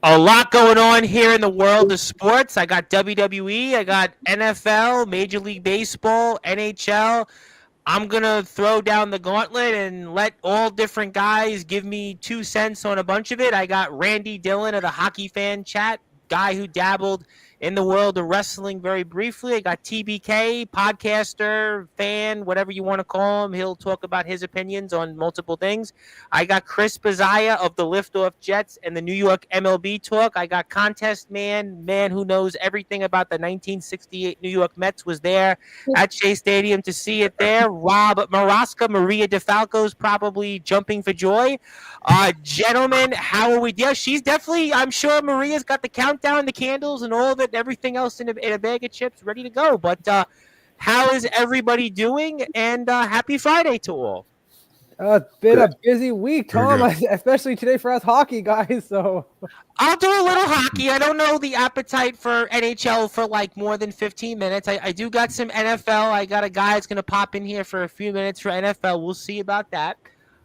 A lot going on here in the world of sports. I got WWE, I got NFL, Major League Baseball, NHL. I'm going to throw down the gauntlet and let all different guys give me 2 cents on a bunch of it. I got Randy Dillon of the Hockey Fan Chat, guy who dabbled in the world of wrestling very briefly. I got TBK, podcaster, fan, whatever you want to call him. He'll talk about his opinions on multiple things. I got Chris Bazaya of the Liftoff Jets and the New York MLB Talk. I got Contest Man who knows everything about the 1968 New York Mets, was there at Shea Stadium to see it there. Rob Maraska, Maria DeFalco's probably jumping for joy. Gentlemen, how are we? Yeah, she's definitely, I'm sure Maria's got the countdown, the candles, and all of it, everything else in a bag of chips ready to go. But how is everybody doing? And happy Friday to all. It's been a busy week, Tom, especially today for us hockey guys. So I'll do a little hockey. I don't know the appetite for NHL for like more than 15 minutes. I do got some NFL. I got a guy that's going to pop in here for a few minutes for NFL. We'll see about that.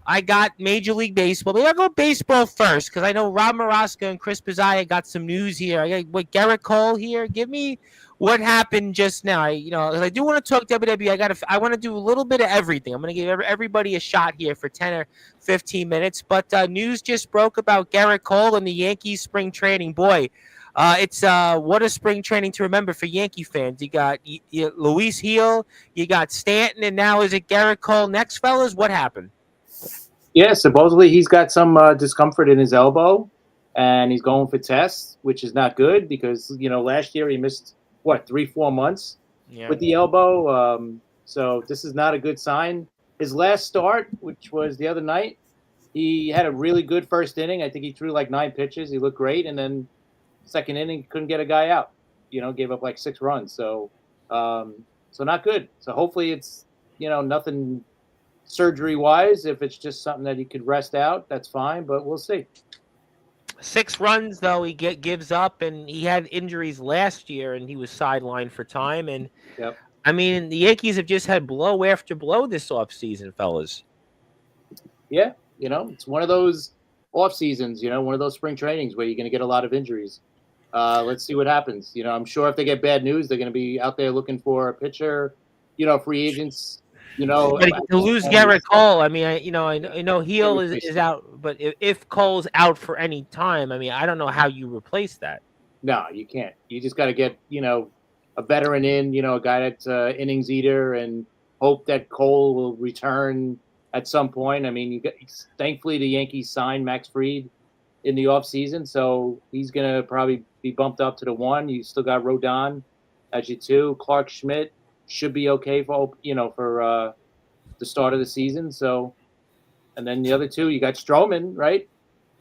I got Major League Baseball. But I'll go baseball first because I know Rob Maraska and Chris Bazaya got some news here. I got Garrett Cole here. Give me what happened just now. I do want to talk WWE. I want to do a little bit of everything. I'm going to give everybody a shot here for 10 or 15 minutes. But news just broke about Garrett Cole and the Yankees spring training. Boy, it's what a spring training to remember for Yankee fans. You got Luis Heel, you got Stanton, and now is it Garrett Cole next, fellas? What happened? Yeah, supposedly he's got some discomfort in his elbow, and he's going for tests, which is not good because, last year he missed, 3-4 months with the elbow. So this is not a good sign. His last start, which was the other night, he had a really good first inning. I think he threw like 9 pitches. He looked great. And then second inning, couldn't get a guy out, gave up like 6 runs. So not good. So hopefully it's, nothing surgery-wise. If it's just something that he could rest out, that's fine, but we'll see. 6 runs, though, he gives up, and he had injuries last year, and he was sidelined for time. And, yep. I mean, the Yankees have just had blow after blow this offseason, fellas. Yeah, it's one of those off seasons, one of those spring trainings where you're going to get a lot of injuries. Let's see what happens. I'm sure if they get bad news, they're going to be out there looking for a pitcher, free agents. But to lose Garrett Cole, I mean, I know Heel is out, but if Cole's out for any time, I mean, I don't know how you replace that. No, you can't. You just got to get, a veteran in, a guy that's innings eater, and hope that Cole will return at some point. I mean, thankfully the Yankees signed Max Fried in the offseason, so he's going to probably be bumped up to the 1. You still got Rodon as your 2. Clark Schmidt should be okay for the start of the season. So, and then the other 2, you got Stroman, right?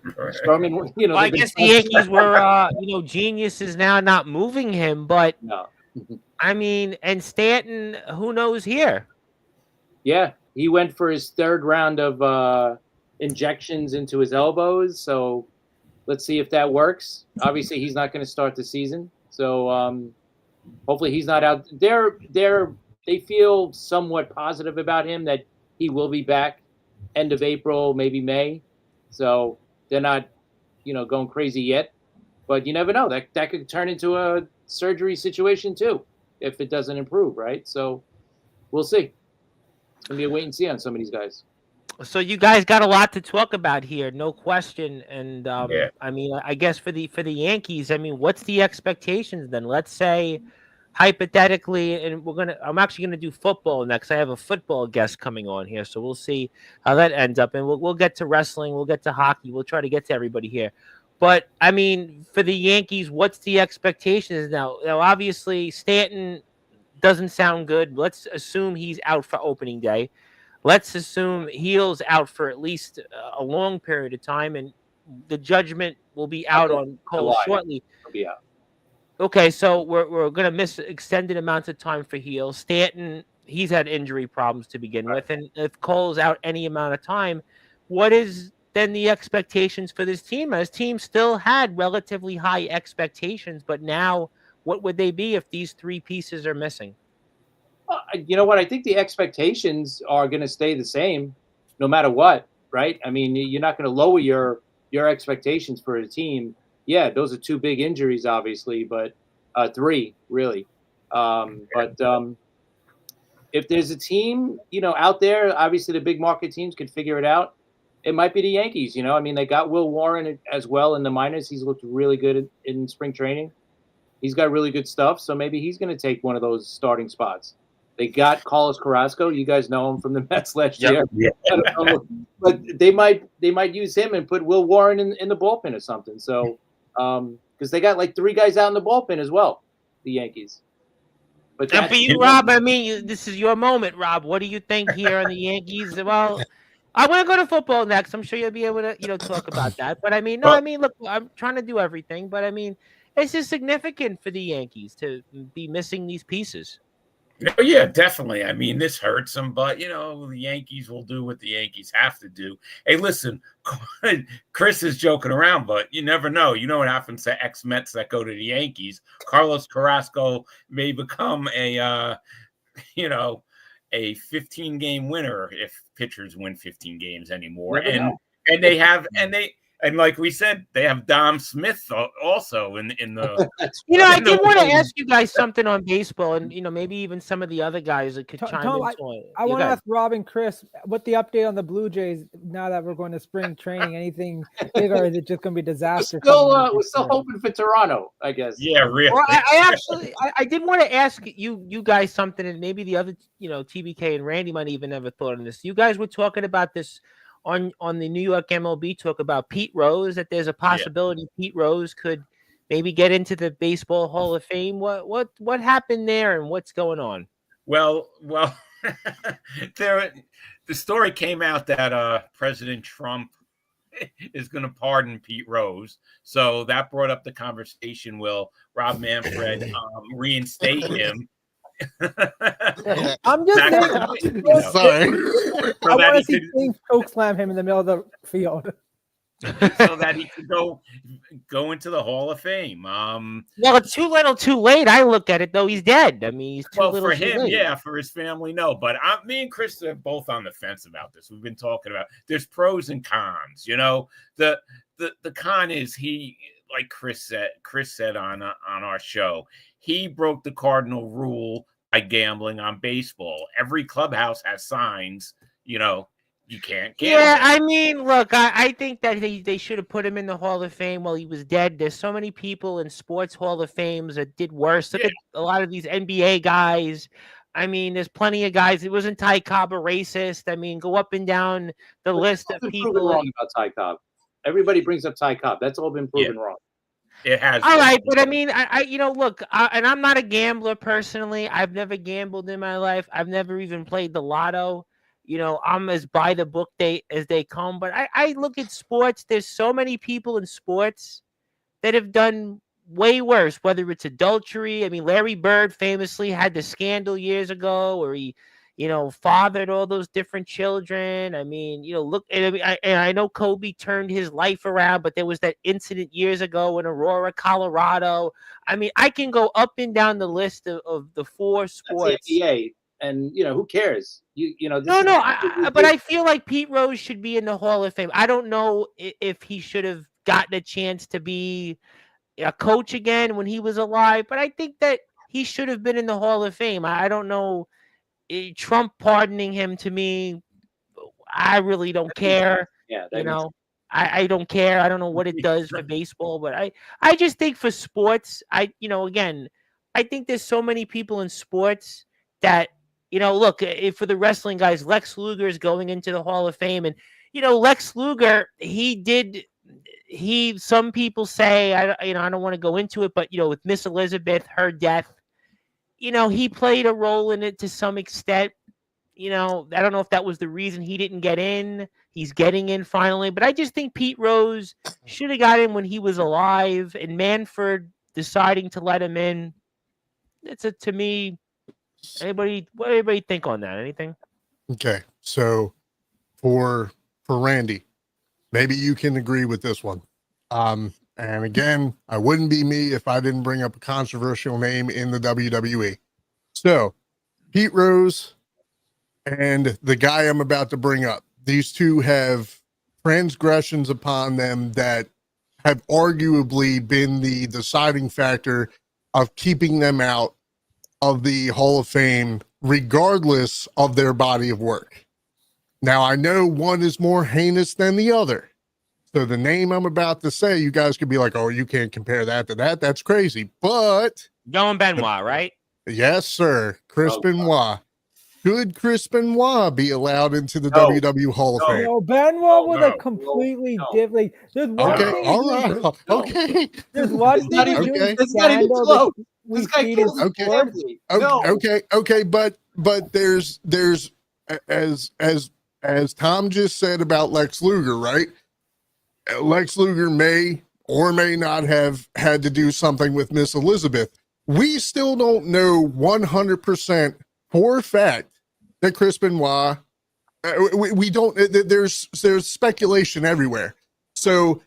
Stroman, Well, I guess the Yankees were, geniuses now not moving him, but no. I mean, and Stanton, who knows here? Yeah, he went for his 3rd round of injections into his elbows. So let's see if that works. Obviously, he's not going to start the season. So hopefully he's not out. They feel somewhat positive about him that he will be back end of April, maybe May. So they're not, going crazy yet. But you never know. That could turn into a surgery situation too if it doesn't improve, right? So we'll see. It's going to be a wait and see on some of these guys. So you guys got a lot to talk about here, no question. And I mean, I guess for the Yankees, I mean, what's the expectations then? Let's say hypothetically, and I'm actually gonna do football next. I have a football guest coming on here, so we'll see how that ends up. And we'll get to wrestling, we'll get to hockey, we'll try to get to everybody here. But I mean, for the Yankees, what's the expectations now? Now, obviously, Stanton doesn't sound good. Let's assume he's out for opening day. Let's assume Heel's out for at least a long period of time, and the judgment will be out on Cole shortly. He'll be out. Okay, so we're going to miss extended amounts of time for Heel. Stanton, he's had injury problems to begin with, and if Cole's out any amount of time, what is then the expectations for this team? This team still had relatively high expectations, but now what would they be if these 3 pieces are missing? You know what? I think the expectations are going to stay the same no matter what, right? I mean, you're not going to lower your expectations for a team yeah, those are two big injuries, obviously, but three really. But if there's a team, out there, obviously the big market teams could figure it out. It might be the Yankees. I mean, they got Will Warren as well in the minors. He's looked really good in spring training. He's got really good stuff, so maybe he's going to take one of those starting spots. They got Carlos Carrasco. You guys know him from the Mets last year. Yeah. I don't know, but they might use him and put Will Warren in the bullpen or something. So because they got like three guys out in the bullpen as well, the Yankees. But And for you, Rob, I mean, this is your moment, Rob. What do you think here on the Yankees? Well, I want to go to football next. I'm sure you'll be able to, talk about that. But I mean, look, I'm trying to do everything, but I mean, it's just significant for the Yankees to be missing these pieces. No, yeah, definitely. I mean, this hurts them, but the Yankees will do what the Yankees have to do. Hey, listen, Chris is joking around, but you never know. You know what happens to ex-Mets that go to the Yankees? Carlos Carrasco may become a 15-game winner if pitchers win 15 games anymore. And like we said, they have Dom Smith also in the. I did want to ask you guys something on baseball, and maybe even some of the other guys that could chime in. I want to ask Rob and Chris what the update on the Blue Jays now that we're going to spring training. Anything big, or is it just going to be disaster? We're still hoping for Toronto, I guess. Yeah, really. Well, I did want to ask you guys something, and maybe the other TBK and Randy might even have a thought on this. You guys were talking about this. On the New York MLB talk about Pete Rose, that there's a possibility Pete Rose could maybe get into the Baseball Hall of Fame. What happened there, and what's going on? Well, the story came out that President Trump is going to pardon Pete Rose, so that brought up the conversation. Will Rob Manfred reinstate him? I'm just saying. Sorry. I want to see James choke slam him in the middle of the field, so that he could go into the Hall of Fame. Well, it's too little, too late. I look at it though; he's dead. I mean, he's too little. For him, late. Yeah. For his family, no. But me and Chris are both on the fence about this. We've been talking about. There's pros and cons. The con is he, like Chris said on our show, he broke the cardinal rule by gambling on baseball. Every clubhouse has signs, you can't gamble. Yeah, I mean, look, I think that they should have put him in the Hall of Fame while he was dead. There's so many people in sports Hall of Fames that did worse. Look at a lot of these NBA guys. I mean, there's plenty of guys. It wasn't Ty Cobb a racist. I mean, go up and down the list of people. Wrong about Ty Cobb. Everybody brings up Ty Cobb. That's all been proven wrong. It has. All right, but I mean, I look, and I'm not a gambler personally. I've never gambled in my life. I've never even played the lotto. I'm as by the book as they come. But I look at sports. There's so many people in sports that have done way worse, whether it's adultery. I mean, Larry Bird famously had the scandal years ago where he, fathered all those different children. I mean, look, and I know Kobe turned his life around, but there was that incident years ago in Aurora, Colorado. I mean, I can go up and down the list of the four sports. That's the NBA, and who cares? But I feel like Pete Rose should be in the Hall of Fame. I don't know if he should have gotten a chance to be a coach again when he was alive, but I think that he should have been in the Hall of Fame. I don't know. Trump pardoning him, to me, I really don't care. Yeah, I don't care. I don't know what it does for baseball, but I just think for sports, again, I think there's so many people in sports that, look, for the wrestling guys, Lex Luger is going into the Hall of Fame, and Lex Luger, some people say, I don't want to go into it, but with Miss Elizabeth, her death, he played a role in it to some extent. I don't know if that was the reason he didn't get in. He's getting in finally. But I just think Pete Rose should have got in when he was alive. And Manfred deciding to let him in, to me, what anybody think on that? Anything? Okay. So for Randy, maybe you can agree with this one. And again, I wouldn't be me if I didn't bring up a controversial name in the WWE. So, Pete Rose and the guy I'm about to bring up, these two have transgressions upon them that have arguably been the deciding factor of keeping them out of the Hall of Fame, regardless of their body of work. Now, I know one is more heinous than the other. So the name I'm about to say, you guys could be like, oh, you can't compare that to that. That's crazy. But Going Benoit, right? yes, sir. Chris Benoit. Should Chris Benoit be allowed into the No. WWE Hall of Fame? No, Benoit was no, a completely no. different. There's one Okay, thing. all right. Okay. There's one It's not thing. even- doing Okay. It's not even scandal close. that This we've guy seen kills in Okay. his sports. family. Okay, No. okay, but there's as Tom just said about Lex Luger, right? Lex Luger may or may not have had to do something with Miss Elizabeth. We still don't know 100% for a fact that Chris Benoit. We don't. There's speculation everywhere. So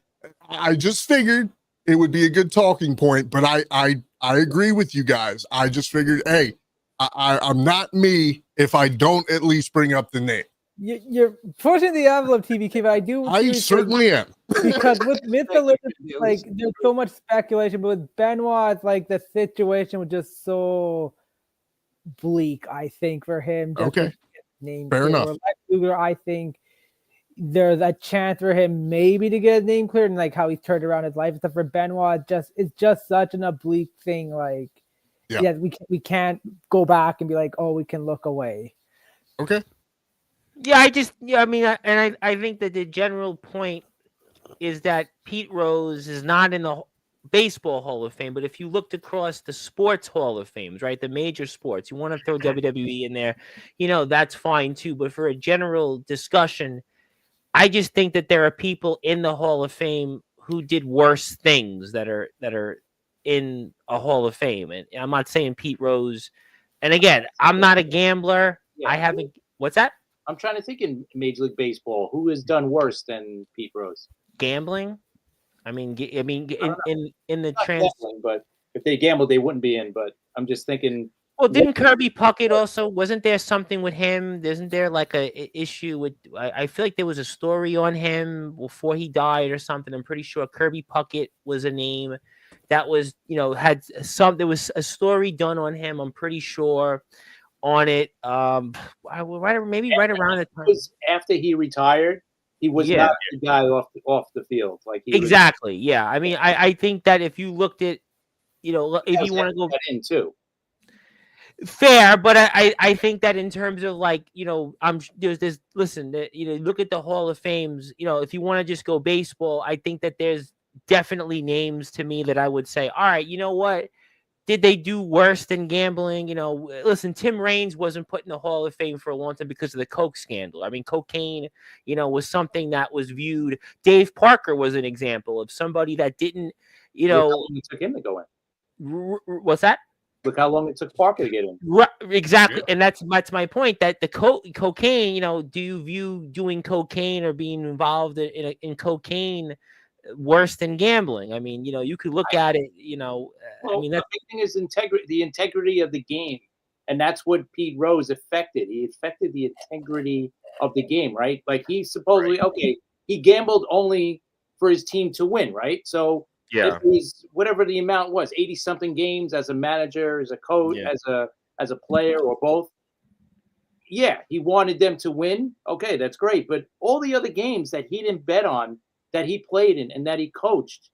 I just figured it would be a good talking point. But I agree with you guys. I just figured, hey, I'm not me if I don't at least bring up the name. You're pushing the envelope, TBK, but I do. I certainly am. Because with Elizabeth, It like was- there's so much speculation, but with Benoit, it's like the situation was just so bleak. I think for him, just Okay. to get named Fair cleared. enough. Where Lex Luger, I think there's a chance for him maybe to get a name cleared, and like how he's turned around his life. Except for Benoit, it's just such an oblique thing. Like, Yeah. we can't go back and be like, oh, we can look away. Okay. Yeah, I mean, I think that the general point is that Pete Rose is not in the baseball Hall of Fame, but if you looked across the sports Hall of Fames, right, the major sports, you want to throw WWE in there, that's fine too. But for a general discussion, I just think that there are people in the Hall of Fame who did worse things that are in a Hall of Fame, and I'm not saying Pete Rose. And again, I'm not a gambler. Yeah. I haven't. What's that? I'm trying to think in Major League Baseball who has done worse than Pete Rose. Gambling. I mean, in the Not trans. gambling, but if they gambled, they wouldn't be in. But I'm just thinking. Well, didn't Kirby Puckett also? Wasn't there something with him? Isn't there like a issue with? I feel like there was a story on him before he died or something. I'm pretty sure Kirby Puckett was a name that was, had some. There was a story done on him. I'm pretty sure on it. Maybe right around the It time. was after he retired. He was Yeah. not the guy off the field. Like he Exactly. Yeah. I mean, I think that if you looked at, if was, you want to go that in too. fair, but I think that in terms of like, there's this, listen, look at the Hall of Fames, if you want to just go baseball, I think that there's definitely names to me that I would say, all right, you know what? Did they do worse than gambling? Listen, Tim Raines wasn't put in the Hall of Fame for a long time because of the Coke scandal. I mean, cocaine, was something that was viewed. Dave Parker was an example of somebody that didn't, Look how long it took him to go in. What's that? Look how long it took Parker to get in. Right, exactly, Yeah. and that's my point. That the cocaine, do you view doing cocaine or being involved in cocaine worse than gambling? I mean, you could look at it. Well, I mean, the that's big thing is the integrity of the game, and that's what Pete Rose affected. He affected the integrity of the game, right? Like he supposedly he gambled only for his team to win, right? So if it was whatever the amount was, 80-something games as a manager, as a coach, as a player, or both. Yeah, he wanted them to win. Okay, that's great. But all the other games that he didn't bet on, that he played in, and that he coached,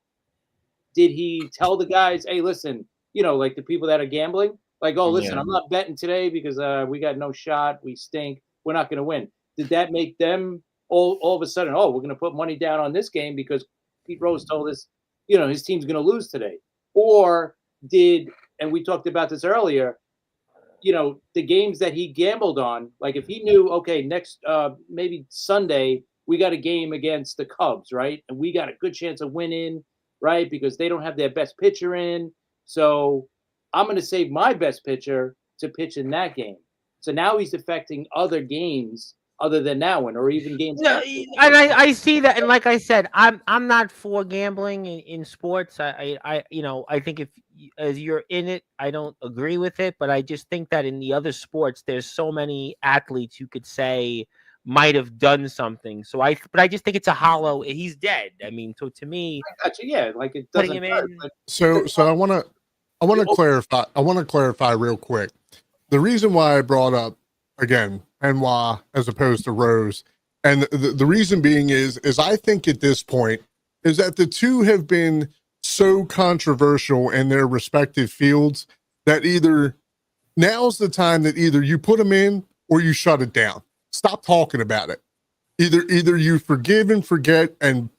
did he tell the guys, hey, listen, like the people that are gambling, like, oh, listen, I'm not betting today because we got no shot. We stink. We're not going to win. Did that make them all of a sudden, oh, we're going to put money down on this game because Pete Rose told us, his team's going to lose today? Or and we talked about this earlier, the games that he gambled on, like if he knew, okay, next maybe Sunday, we got a game against the Cubs, right? And we got a good chance of winning, right? Because they don't have their best pitcher in. So I'm going to save my best pitcher to pitch in that game. So now he's affecting other games other than that one, or even games. no, and I see that, and like I said, I'm not for gambling in sports. I think as you're in it, I don't agree with it, but I just think that in the other sports, there's so many athletes who could say, might have done something. But I just think it's a hollow. He's dead. I mean, so to me, I got you. Yeah, like it putting doesn't him hurt. in. But So I want to clarify. I want to clarify real quick. The reason why I brought up again Benoit as opposed to Rose, and the reason being is I think at this point is that the two have been so controversial in their respective fields that either now's the time that either you put them in or you shut it down. Stop talking about it. Either you forgive and forget and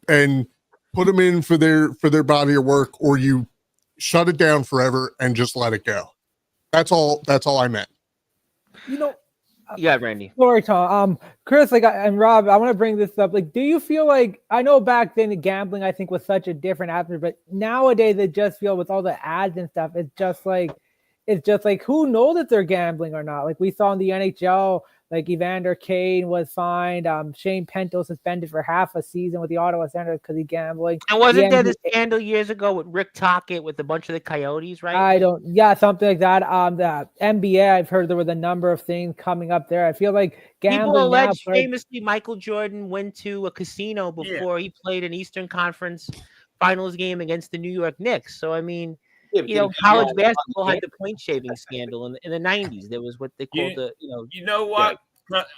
put them in for their body of work, or you shut it down forever and just let it go. That's all I meant. You know, Yeah, Randy. sorry, Tom. Chris, and Rob, I want to bring this up. Like, do you feel like, I know back then the gambling, I think, was such a different atmosphere, but nowadays it just feel with all the ads and stuff, it's just like who knows if they're gambling or not? Like we saw in the NHL, like Evander Kane was fined. Shane Pinto suspended for half a season with the Ottawa Senators because he gambling. And wasn't there the the scandal years ago with Rick Tocchet with a bunch of the Coyotes, right? Something like that. The NBA, I've heard there was a number of things coming up there. I feel like gambling People now. allege famously Michael Jordan went to a casino before he played an Eastern Conference Finals game against the New York Knicks. So I mean, college basketball had the point shaving scandal in the 90s. There was what they called You know what?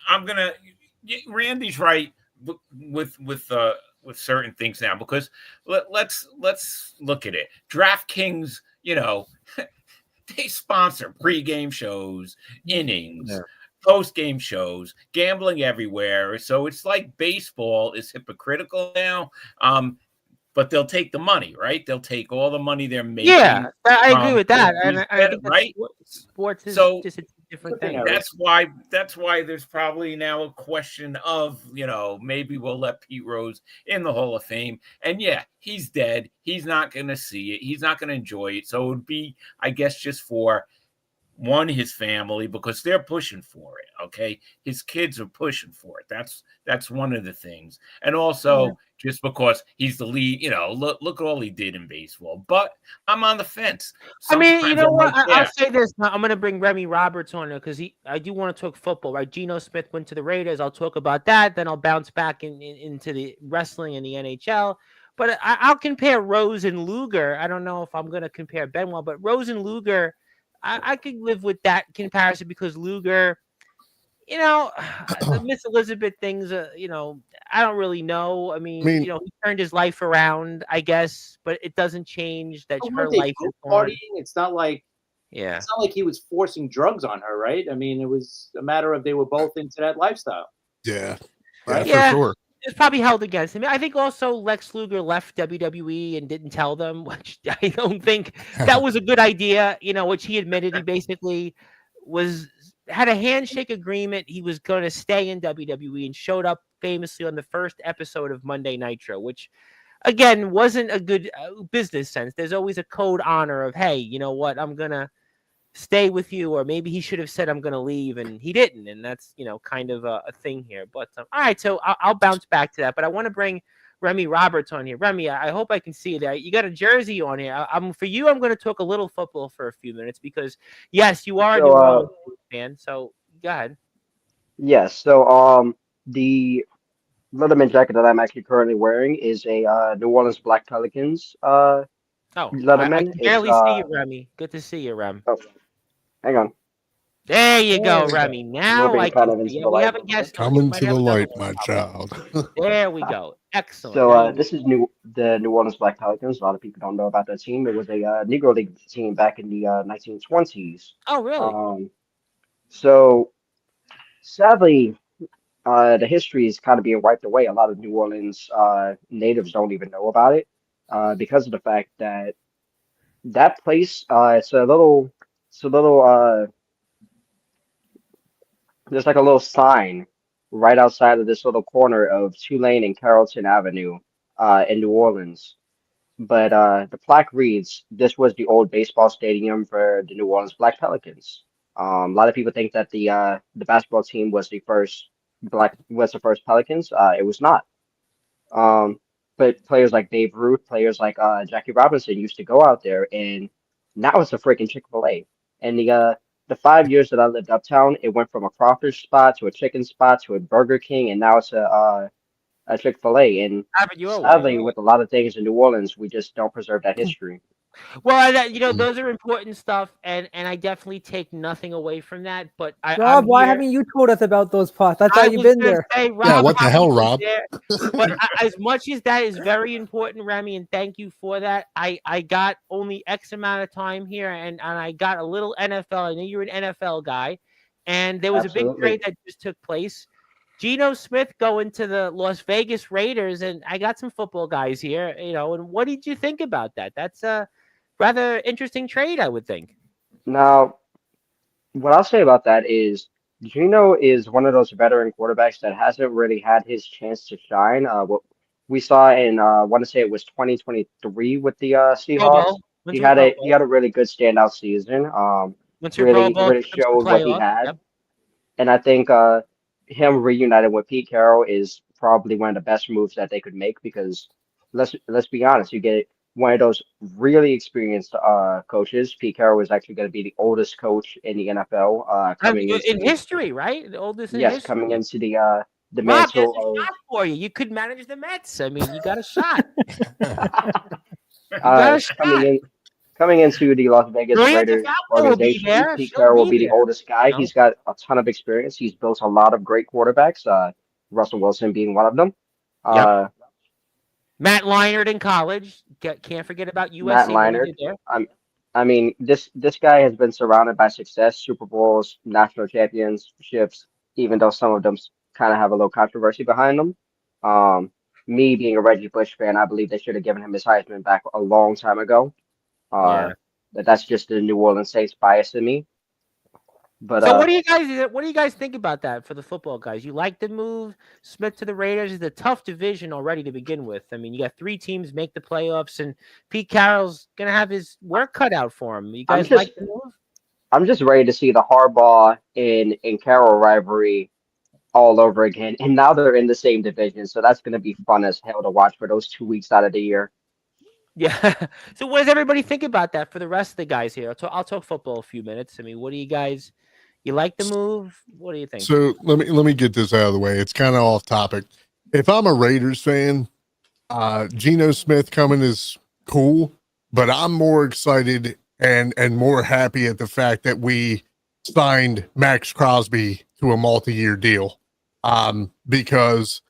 I'm gonna. Randy's right with certain things now, because let's look at it. DraftKings, they sponsor pre-game shows, innings, post-game shows, gambling everywhere. So it's like baseball is hypocritical now. But they'll take the money, right? They'll take all the money they're making. Yeah, I agree with that. And I think right? Sports is just a different thing. That's why there's probably now a question of, maybe we'll let Pete Rose in the Hall of Fame. And yeah, he's dead. He's not going to see it. He's not going to enjoy it. So it would be, I guess, just for his family, because they're pushing for it. Okay. His kids are pushing for it. That's one of the things. And also just because he's the lead, look at all he did in baseball, but I'm on the fence. Sometimes you know what? I'll say this. I'm going to bring Remy Roberts on there because I do want to talk football, right? Geno Smith went to the Raiders. I'll talk about that. Then I'll bounce back into the wrestling and the NHL. But I'll compare Rose and Luger. I don't know if I'm going to compare Benoit, but Rose and Luger, I could live with that comparison because Luger, the Miss Elizabeth things, I don't really know. I mean, he turned his life around, I guess, but it doesn't change that her life is partying. It's not like it's not like he was forcing drugs on her, right? I mean, it was a matter of they were both into that lifestyle. Yeah, right. For sure. It's probably held against him. I think also Lex Luger left WWE and didn't tell them, which I don't think that was a good idea. Which he admitted he basically had a handshake agreement. He was going to stay in WWE and showed up famously on the first episode of Monday Nitro, which again wasn't a good business sense. There's always a code honor of, hey, you know what, I'm going to stay with you, or maybe he should have said I'm going to leave, and he didn't, and that's kind of a thing here. But all right, so I'll bounce back to that, but I want to bring Remy Roberts on here. Remy, I hope I can see you there. You got a jersey on here. For you, I'm going to talk a little football for a few minutes because yes, you are a New Orleans fan. So go ahead. Yes. So the Letterman jacket that I'm actually currently wearing is a New Orleans Black Pelicans. Letterman. I can barely see you, Remy. Good to see you, Rem. Oh, hang on. There you go, Remy. Now I can see you. We have a guest. Coming to the light, my child. There we go. Excellent. So this is the New Orleans Black Pelicans. A lot of people don't know about that team. It was a Negro League team back in the 1920s. Oh, really? So sadly, the history is kind of being wiped away. A lot of New Orleans natives don't even know about it because of the fact that that place, there's like a little sign right outside of this little corner of Tulane and Carrollton Avenue in New Orleans. But the plaque reads, "This was the old baseball stadium for the New Orleans Black Pelicans." A lot of people think that the basketball team was the first Pelicans. It was not. But players like Babe Ruth, players like Jackie Robinson used to go out there, and now it's a freaking Chick-fil-A. And the 5 years that I lived uptown, it went from a crawfish spot to a chicken spot to a Burger King, and now it's a Chick-fil-A. And Have it your way. sadly, with a lot of things in New Orleans, we just don't preserve that history. Well, those are important stuff, and I definitely take nothing away from that. But Rob, why haven't you told us about those pots? I thought you've been there. Say, Rob, Yeah, what the hell, Rob? But as much as that is very important, Remy, and thank you for that, I got only X amount of time here, and I got a little NFL. I know you're an NFL guy, and there was a big trade that just took place. Geno Smith going to the Las Vegas Raiders, and I got some football guys here, and what did you think about that? That's a rather interesting trade, I would think. Now, what I'll say about that is Geno is one of those veteran quarterbacks that hasn't really had his chance to shine. What we saw in I want to say it was 2023 with the Seahawks. He had a really good standout season. Really showed what he had. Yep. And I think him reunited with Pete Carroll is probably one of the best moves that they could make, because let's be honest, you get one of those really experienced coaches. Pete Carroll is actually going to be the oldest coach in the NFL coming in history, right? The oldest in history. Yes, coming into the Rob, mantle. There's a shot for you. You could manage the Mets. I mean, you got a shot. Coming into the Las Vegas Raiders organization, Pete Carroll will be the oldest guy. No. He's got a ton of experience. He's built a lot of great quarterbacks, Russell Wilson being one of them. Yep. Matt Leinart in college. Can't forget about USC. Matt Leinart. I mean, this guy has been surrounded by success, Super Bowls, national championships, even though some of them kind of have a little controversy behind them. Me being a Reggie Bush fan, I believe they should have given him his Heisman back a long time ago. But that's just the New Orleans Saints bias in me. But so what do you guys think about that for the football guys? You like the move, Smith to the Raiders? It's a tough division already to begin with. I mean, you got 3 teams make the playoffs, and Pete Carroll's gonna have his work cut out for him. You guys like the move? I'm just ready to see the Harbaugh and Carroll rivalry all over again. And now they're in the same division, so that's gonna be fun as hell to watch for those 2 weeks out of the year. Yeah. So what does everybody think about that for the rest of the guys here? I'll talk football a few minutes. I mean, what do you guys? You like the move? What do you think? So let me get this out of the way. It's kind of off topic. If I'm a Raiders fan, Geno Smith coming is cool, but I'm more excited and more happy at the fact that we signed Max Crosby to a multi-year deal. Because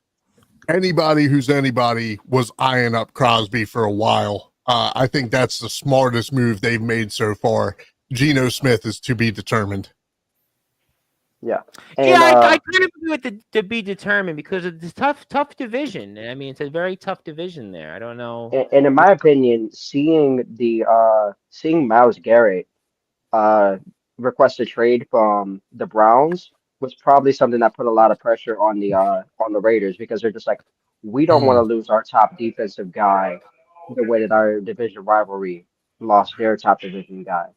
anybody who's anybody was eyeing up Crosby for a while. I think that's the smartest move they've made so far. Geno Smith is to be determined. Yeah. And, I kind of agree with the to be determined, because it's a tough division. I mean, it's a very tough division there. I don't know. And in my opinion, seeing Myles Garrett request a trade from the Browns was probably something that put a lot of pressure on the Raiders, because they're just like, we don't want to lose our top defensive guy the way that our division rivalry lost their top division guy.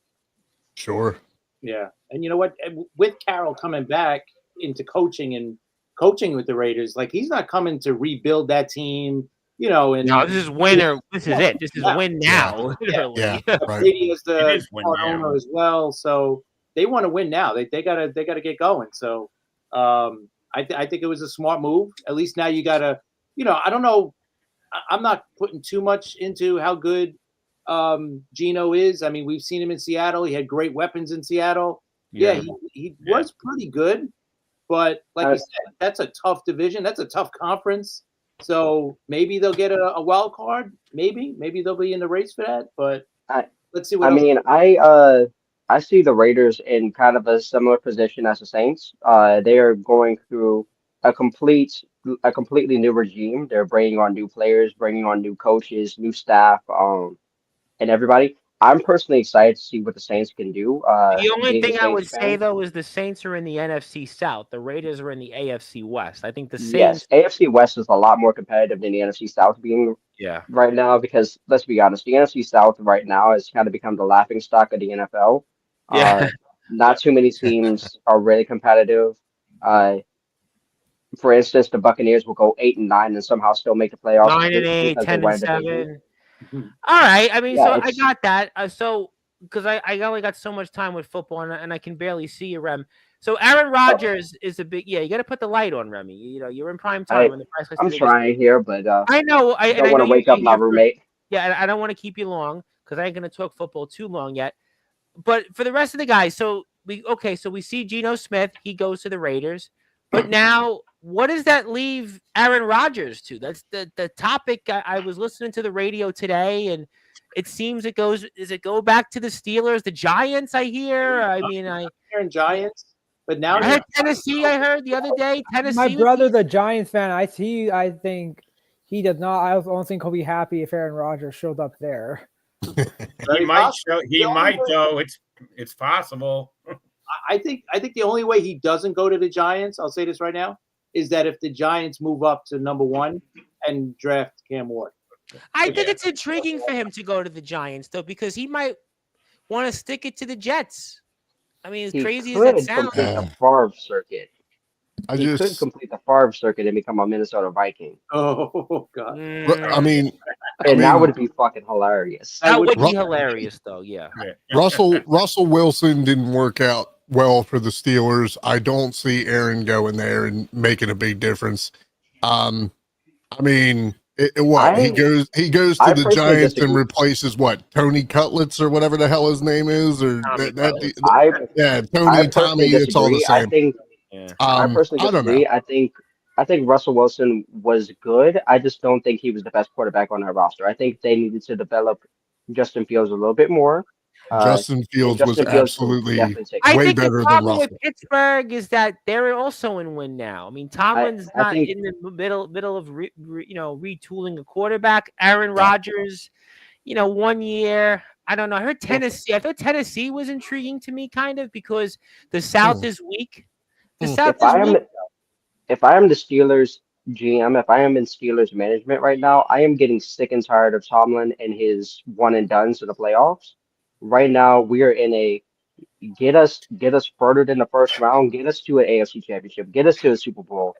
Sure. Yeah. And you know what? With Carroll coming back into coaching with the Raiders, like, he's not coming to rebuild that team, And no, this is winner. This is it. This is win now. Yeah. Right. Brady is the owner as well, so they want to win now. They gotta get going. So I think it was a smart move. At least now you gotta, I don't know. I'm not putting too much into how good Geno is. I mean, we've seen him in Seattle. He had great weapons in Seattle. Yeah, he was pretty good. But like you said, that's a tough division. That's a tough conference. So maybe they'll get a wild card. Maybe they'll be in the race for that. But let's see what I see the Raiders in kind of a similar position as the Saints. They are going through a completely new regime. They're bringing on new players, bringing on new coaches, new staff, and everybody. I'm personally excited to see what the Saints can do. The only thing I would say, though, is the Saints are in the NFC South. The Raiders are in the AFC West. I think the Saints. Yes, AFC West is a lot more competitive than the NFC South being right now, because let's be honest, the NFC South right now has kind of become the laughingstock of the NFL. Yeah. Not too many teams are really competitive. For instance, the Buccaneers will go 8-9 and somehow still make the playoffs. 9-8, 10-7. All right. I mean, I got that. So because I only got so much time with football and I can barely see you, Rem. So Aaron Rodgers is a big you got to put the light on, Remy. You know, you're in prime time when the price I'm trying here, but I know I don't want to wake up my roommate. Yeah, I don't want to keep you long because I ain't gonna talk football too long yet. But for the rest of the guys, so we see Geno Smith, he goes to the Raiders. But now what does that leave Aaron Rodgers to? That's the topic. I was listening to the radio today, and it seems does it go back to the Steelers, the Giants, I hear? I mean, Aaron Giants, but now I heard Tennessee, I heard the other day. Tennessee. My brother's a Giants fan. I think he does not. I don't think he'll be happy if Aaron Rodgers showed up there. He might though. It's possible. I think the only way he doesn't go to the Giants, I'll say this right now, is that if the Giants move up to number 1 and draft Cam Ward. I think it's intriguing for him to go to the Giants though, because he might want to stick it to the Jets. I mean, as crazy as that sounds, complete the Favre circuit. He could complete the Favre circuit and become a Minnesota Viking. Oh God! I mean, that would be fucking hilarious. That would be hilarious, though. Yeah. Russell Wilson didn't work out well for the Steelers. I don't see Aaron going there and making a big difference. I mean, he goes to the Giants and replaces what, Tony Cutlets or whatever the hell his name is, or Tommy. It's all the same. I personally disagree. I think Russell Wilson was good. I just don't think he was the best quarterback on our roster. I think they needed to develop Justin Fields a little bit more. Justin Fields was absolutely way better than Russell. With Pittsburgh is that they're also in win now. I mean, Tomlin's not in the middle of retooling a quarterback. Aaron Rodgers, 1 year. I don't know. I heard Tennessee. I thought Tennessee was intriguing to me, kind of, because the South is weak. The South is weak. If I am the Steelers GM, if I am in Steelers management right now, I am getting sick and tired of Tomlin and his one and dones in the playoffs. Right now, we are in a get us further in the first round, get us to an AFC championship, get us to a Super Bowl.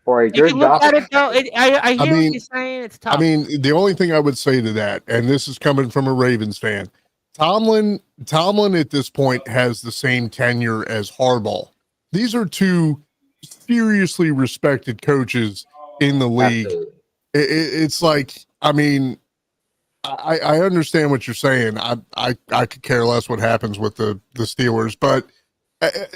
Or your job. I hear what you're saying. It's tough. I mean, the only thing I would say to that, and this is coming from a Ravens fan, Tomlin at this point has the same tenure as Harbaugh. These are two seriously respected coaches in the league. It's like, I mean, I understand what you're saying. I could care less what happens with the Steelers, but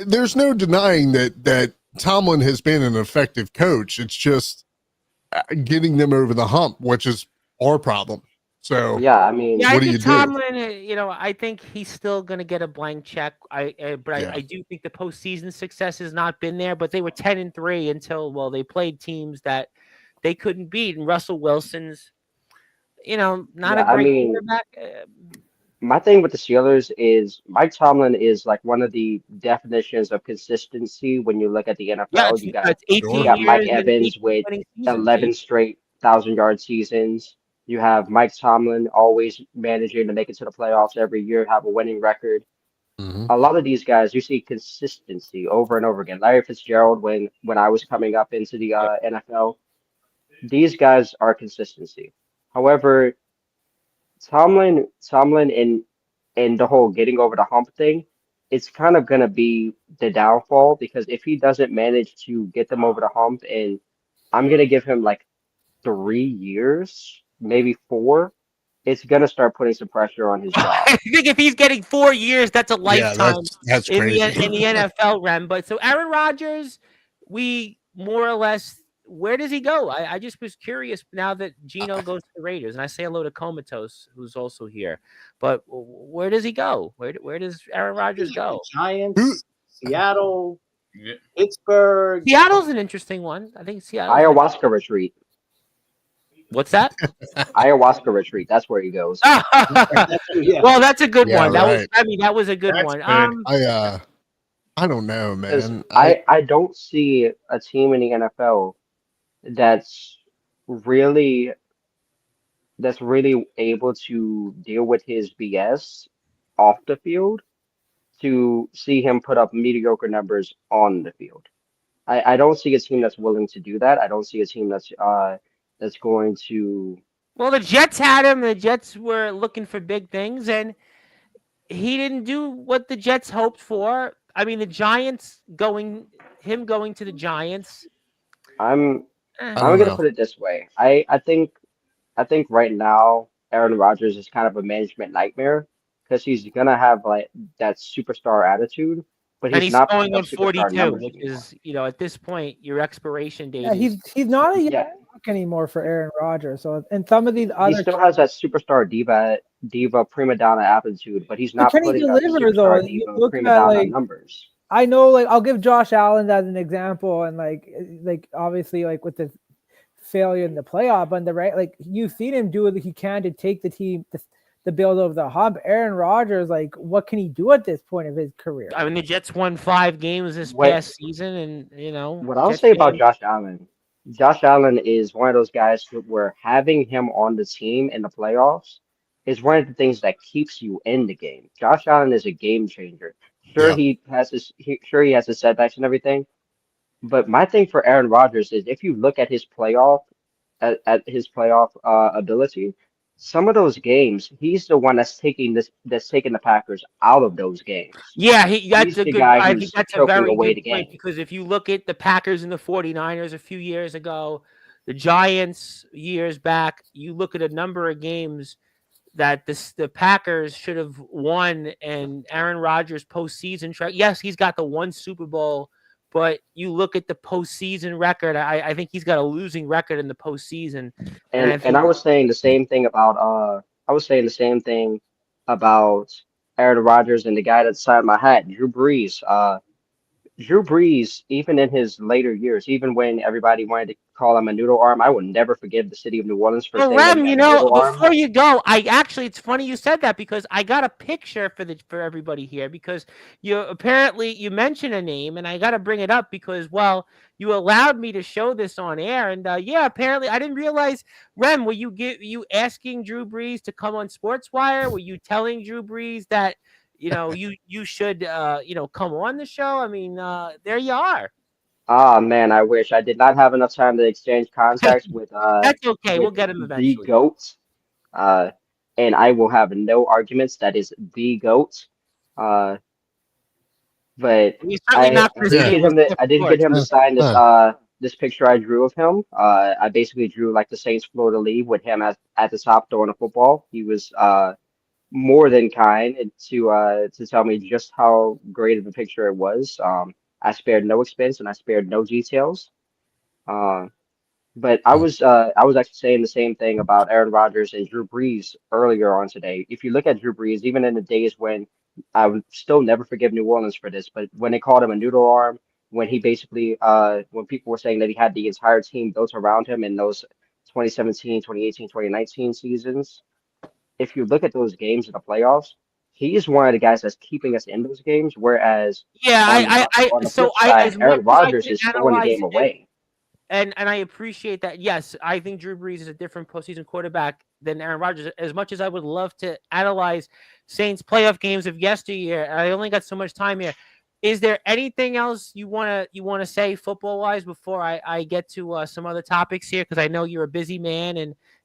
there's no denying that Tomlin has been an effective coach. It's just getting them over the hump, which is our problem. So I mean, I think Tomlin, I think he's still going to get a blank check. I do think the postseason success has not been there, but they were 10-3 until they played teams that they couldn't beat, and Russell Wilson's, not a great quarterback. My thing with the Steelers is Mike Tomlin is like one of the definitions of consistency when you look at the NFL. You got Mike Evans with 11 straight 1,000-yard seasons. You have Mike Tomlin always managing to make it to the playoffs every year, have a winning record. Mm-hmm. A lot of these guys, you see consistency over and over again. Larry Fitzgerald, when I was coming up into the NFL, these guys are consistency. However, Tomlin and the whole getting over the hump thing, it's kind of going to be the downfall, because if he doesn't manage to get them over the hump, and I'm going to give him like 3 years, maybe 4, it's going to start putting some pressure on his job. I think if he's getting 4 years, that's a lifetime that's crazy. in the NFL, Rem. But so Aaron Rodgers, we more or less, where does he go? I just was curious now that Geno goes to the Raiders, and I say hello to Comatose, who's also here. But where does he go? Where does Aaron Rodgers go? Giants, Seattle, Pittsburgh. Seattle's an interesting one. I think Seattle. Ayahuasca retreat. What's that? Ayahuasca retreat. That's where he goes. Well, that's a good one. That was a good one. I don't know, man. I don't see a team in the NFL that's really able to deal with his BS off the field to see him put up mediocre numbers on the field. I don't see a team that's willing to do that. I don't see a team that's going to. Well, the Jets had him. The Jets were looking for big things, and he didn't do what the Jets hoped for. I mean, the Giants going to the Giants. I'm I I'm don't gonna know. put it this way. I think right now Aaron Rodgers is kind of a management nightmare because he's gonna have like that superstar attitude, but And he's he's not going putting up on superstar 42, numbers which anymore. is, at this point, your expiration Yeah, date is. he's not a young Yeah, buck anymore for Aaron Rodgers. So, and some of these he other, still has that superstar diva prima donna attitude, but he's but not can he putting up deliver though? superstar You diva look prima at donna like numbers. I know, like I'll give Josh Allen as an example, and like obviously like with the failure in the playoff, but the right, like you've seen him do what he can to take the team the build over the hump. Aaron Rodgers, like what can he do at this point of his career? I mean, the Jets won 5 games this What past season, and what I'll Jet say about fans. Josh Allen is one of those guys where having him on the team in the playoffs is one of the things that keeps you in the game. Josh Allen is a game changer. Yeah. Sure he has his setbacks and everything, but my thing for Aaron Rodgers is if you look at his playoff ability, some of those games he's the one that's taking the Packers out of those games. Yeah, that's He's a the good. guy I think who's that's a choking very away good the point game. because if you look at the Packers and the 49ers a few years ago, the Giants years back, you look at a number of games that the Packers should have won, and Aaron Rodgers postseason track. Yes, he's got the one Super Bowl, but you look at the postseason record. I think he's got a losing record in the postseason, and I And think. I was saying the same thing about Aaron Rodgers and the guy that signed my hat, Drew Brees. Drew Brees, even in his later years, even when everybody wanted to call him a noodle arm, I would never forgive the city of New Orleans for Well, saying that he Rem, had a noodle arm. before you go, it's funny you said that because I got a picture for everybody here because you mentioned a name and I got to bring it up because you allowed me to show this on air and yeah, apparently I didn't realize. Rem, you asking Drew Brees to come on Sportswire? Were you telling Drew Brees that you should come on the show? I mean, there you are. Ah man, I wish I did not have enough time to exchange contacts That's okay. We'll with get him the eventually. GOAT. Uh, and I will have no arguments. That is the GOAT. Uh, but He's certainly not going to Yeah. stand with Cliff I did get George. him to Uh, sign uh, this picture I drew of him. I basically drew like the Saints Florida leave with him at the top throwing a football. He was more than kind to tell me just how great of a picture it was. I spared no expense and I spared no details. Uh, but I was actually saying the same thing about Aaron Rodgers and Drew Brees earlier on today. If you look at Drew Brees, even in the days when I would still never forgive New Orleans for this, but when they called him a noodle arm, when he basically when people were saying that he had the entire team built around him in those 2017, 2018, 2019 seasons, if you look at those games in the playoffs, he is one of the guys that's keeping us in those games, whereas Yeah, on the so flip I side, as much Aaron as I Rodgers can is throwing the analyze game him, away. and I appreciate that. Yes, I think Drew Brees is a different postseason quarterback than Aaron Rodgers. As much as I would love to analyze Saints playoff games of yesteryear, I only got so much time here. Is there anything else you wanna say football wise before I get to some other topics here? Because I know you're a busy man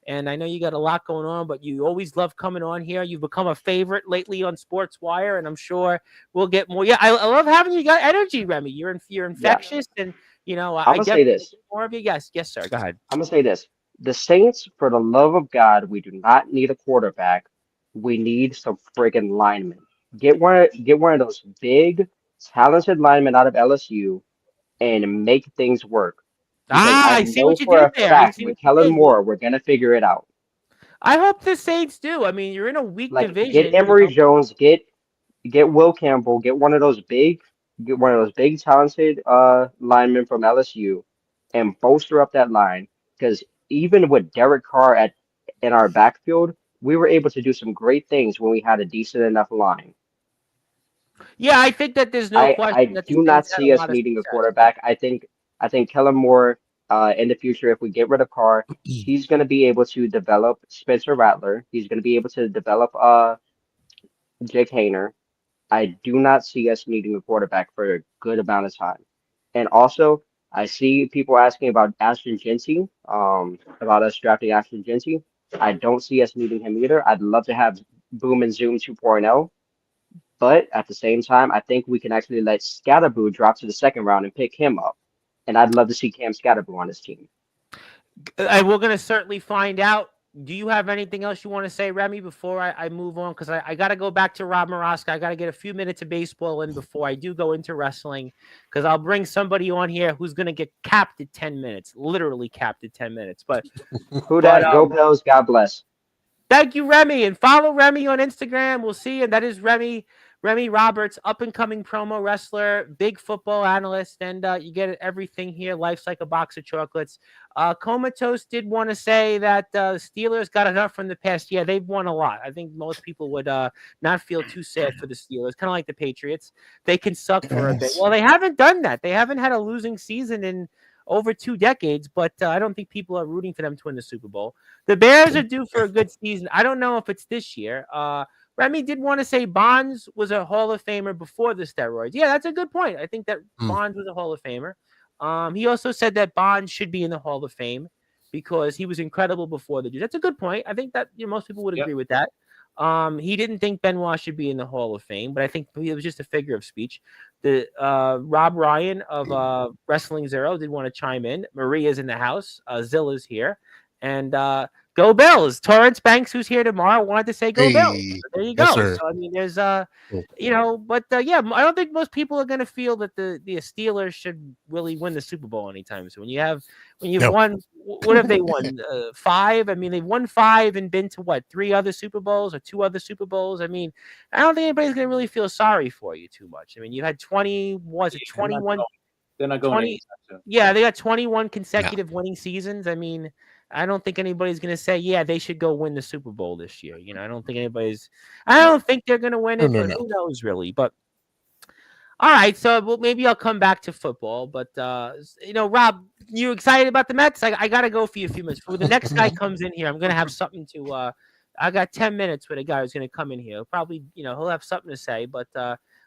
and I know you got a lot going on, but you always love coming on here. You've become a favorite lately on Sports Wire, and I'm sure we'll get more. Yeah, I love having you. Got energy, Remy. You're Yeah, infectious, and I'm I gonna say definitely this. need more of you. Yes, yes, sir. Go ahead. I'm gonna say this. The Saints, for the love of God, we do not need a quarterback. We need some friggin' linemen. Get one of those big, talented linemen out of LSU and make things work. Because Ah, I I see know what you for did a there. I fact see with what you Kellen did. Moore, we're gonna figure it out. I hope the Saints do. I mean, you're in a weak Like get division. Emory Jones, get Will Campbell, get one of those big talented linemen from LSU and bolster up that line. Because even with Derek Carr at in our backfield, we were able to do some great things when we had a decent enough line. Yeah, I think that there's no I question that the do not Saints had a see us lot of needing a success. Yeah. quarterback. I think Kellen Moore in the future, if we get rid of Carr, he's going to be able to develop Spencer Rattler. He's going to be able to develop Jake Hayner. I do not see us needing a quarterback for a good amount of time. And also, I see people asking about Ashton Genty, about us drafting Ashton Genty. I don't see us needing him either. I'd love to have Boom and Zoom 2.0. But at the same time, I think we can actually let Scatterboo drop to the second round and pick him up. And I'd love to see Cam Scatterboo on his team. And we're going to certainly find out. Do you have anything else you want to say, Remy, before I move on? Because I got to go back to Rob Moroska. I got to get a few minutes of baseball in before I do go into wrestling, because I'll bring somebody on here who's going to get capped at 10 minutes, literally capped at 10 minutes. But Who that? Go Bills. God bless. Thank you, Remy. And follow Remy on Instagram. We'll see. And that is Remy Roberts, up-and-coming promo wrestler, big football analyst, and you get everything here. Life's like a box of chocolates. Comatose did want to say that the Steelers got enough from the past. Yeah, they've won a lot. I think most people would not feel too sad for the Steelers, kind of like the Patriots. They can suck for a bit. Well, they haven't done that. They haven't had a losing season in over 2 decades, but I don't think people are rooting for them to win the Super Bowl. The Bears are due for a good season. I don't know if it's this year. Remy did want to say Bonds was a Hall of Famer before the steroids. Yeah, that's a good point. I think that Bonds was a Hall of Famer. He also said that Bonds should be in the Hall of Fame because he was incredible before the Jews. That's a good point. I think that most people would agree with that. He didn't think Benoit should be in the Hall of Fame, but I think it was just a figure of speech. The Rob Ryan of Wrestling Zero did want to chime in. Maria's in the house. Zilla's here. And go Bills. Torrance Banks, who's here tomorrow, wanted to say go Bills. So there you go. Yes, so I mean, there's but yeah, I don't think most people are going to feel that the Steelers should really win the Super Bowl anytime soon. When you've won, what have they won? 5. I mean, they've won 5 and been to 3 other Super Bowls or 2 other Super Bowls. I mean, I don't think anybody's going to really feel sorry for you too much. I mean, you had 21? They're not going 20, yeah, they got 21 consecutive winning seasons. I mean, I don't think anybody's going to say, yeah, they should go win the Super Bowl this year. I don't think I don't think they're going to win it, but who knows really. But all right, so maybe I'll come back to football. But, Rob, you excited about the Mets? I got to go for you a few minutes. Before the next guy comes in here, I'm going to have something to I got 10 minutes with a guy who's going to come in here. Probably, he'll have something to say. But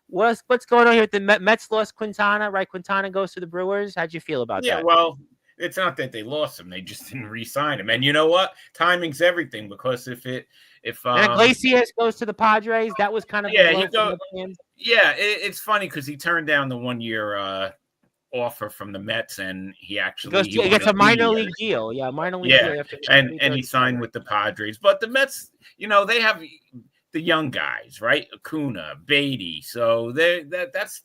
what's going on here with the Mets lost Quintana, right? Quintana goes to the Brewers. How'd you feel about that? Yeah, well, it's not that they lost him; they just didn't re-sign him. And you know what? Timing's everything, because if Iglesias goes to the Padres, that was kind of it's funny because he turned down the 1-year offer from the Mets, and he gets a minor league deal. Yeah, minor league deal. And he signed with the Padres. But the Mets, they have the young guys, right? Acuna, Beatty. So that's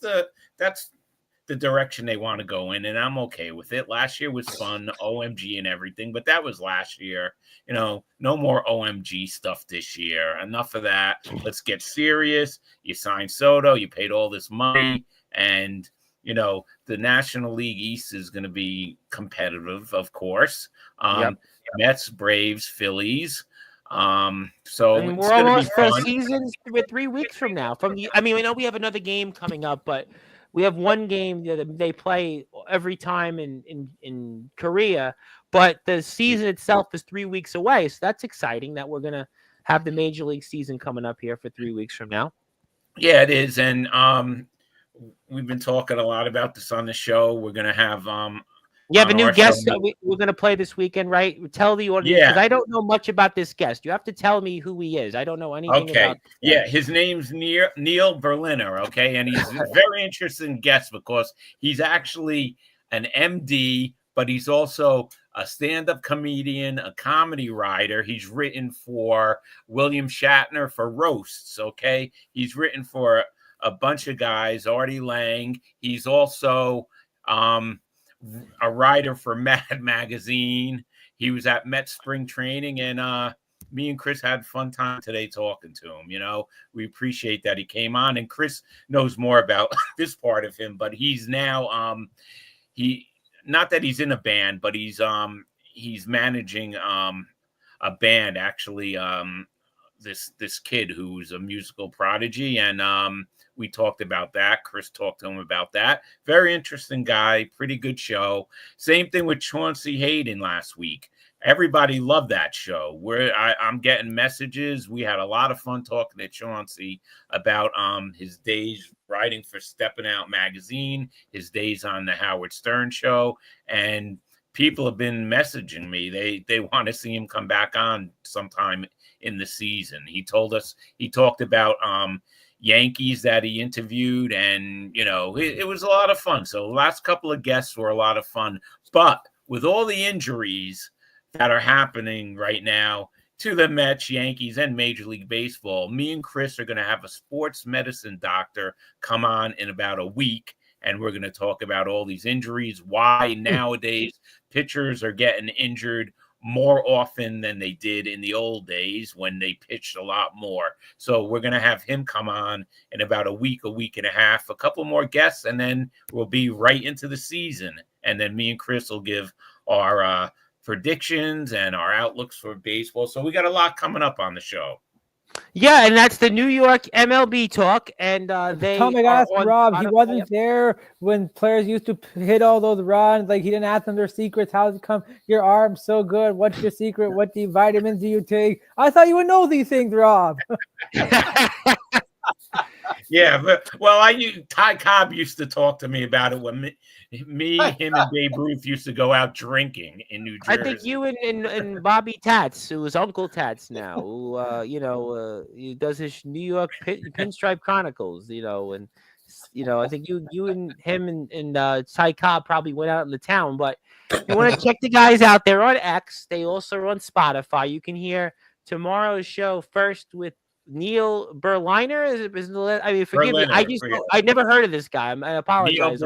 the direction they want to go in, and I'm okay with it. Last year was fun, OMG and everything, but that was last year. No more OMG stuff this year. Enough of that. Let's get serious. You signed Soto, you paid all this money, and the National League East is going to be competitive, of course. Mets, Braves, Phillies. So we're almost for seasons with 3 weeks from now. We know we have another game coming up, but we have one game that they play every time in Korea, but the season itself is 3 weeks away. So that's exciting that we're going to have the Major League season coming up here for 3 weeks from now. Yeah, it is. And we've been talking a lot about this on the show. We're going to have you have a new guest that we're going to play this weekend, right? Tell the audience, because I don't know much about this guest. You have to tell me who he is. I don't know anything about this. Yeah, his name's Neil Berliner, okay? And he's a very interesting guest because he's actually an MD, but he's also a stand-up comedian, a comedy writer. He's written for William Shatner for roasts, okay? He's written for a bunch of guys, Artie Lang. He's also a writer for Mad Magazine. He was at Met Spring Training, and me and Chris had fun time today talking to him. We appreciate that he came on, and Chris knows more about this part of him, but he's now not that he's in a band, but he's managing a band, actually. This kid who's a musical prodigy, and we talked about that. Chris talked to him about that. Very interesting guy, pretty good show. Same thing with Chauncey Hayden last week. Everybody loved that show. I'm getting messages. We had a lot of fun talking to Chauncey about his days writing for Steppin' Out magazine, his days on the Howard Stern show, and people have been messaging me. They want to see him come back on sometime in the season. He talked about Yankees that he interviewed, and it was a lot of fun. So the last couple of guests were a lot of fun, but with all the injuries that are happening right now to the Mets, Yankees, and Major League Baseball, me and Chris are going to have a sports medicine doctor come on in about a week, and we're going to talk about all these injuries, why nowadays pitchers are getting injured more often than they did in the old days when they pitched a lot more. So we're going to have him come on in about a week and a half, a couple more guests, and then we'll be right into the season. And then me and Chris will give our predictions and our outlooks for baseball. So we got a lot coming up on the show. Yeah, and that's the New York MLB talk, and they. Tom, I gotta ask Rob. He wasn't there when players used to hit all those runs. Like, he didn't ask them their secrets. How's it come? Your arm's so good. What's your secret? What vitamins do you take? I thought you would know these things, Rob. Yeah, but I knew Ty Cobb used to talk to me about it when him and Babe Ruth used to go out drinking in New Jersey. I think you and Bobby Tats, who is Uncle Tats now, who he does his New York Pinstripe Chronicles, and I think you and him and Ty Cobb probably went out in the town. But you want to check the guys out there on X. They also are on Spotify. You can hear tomorrow's show first with Neil Berliner. I mean, forgive me. I never heard of this guy. I apologize.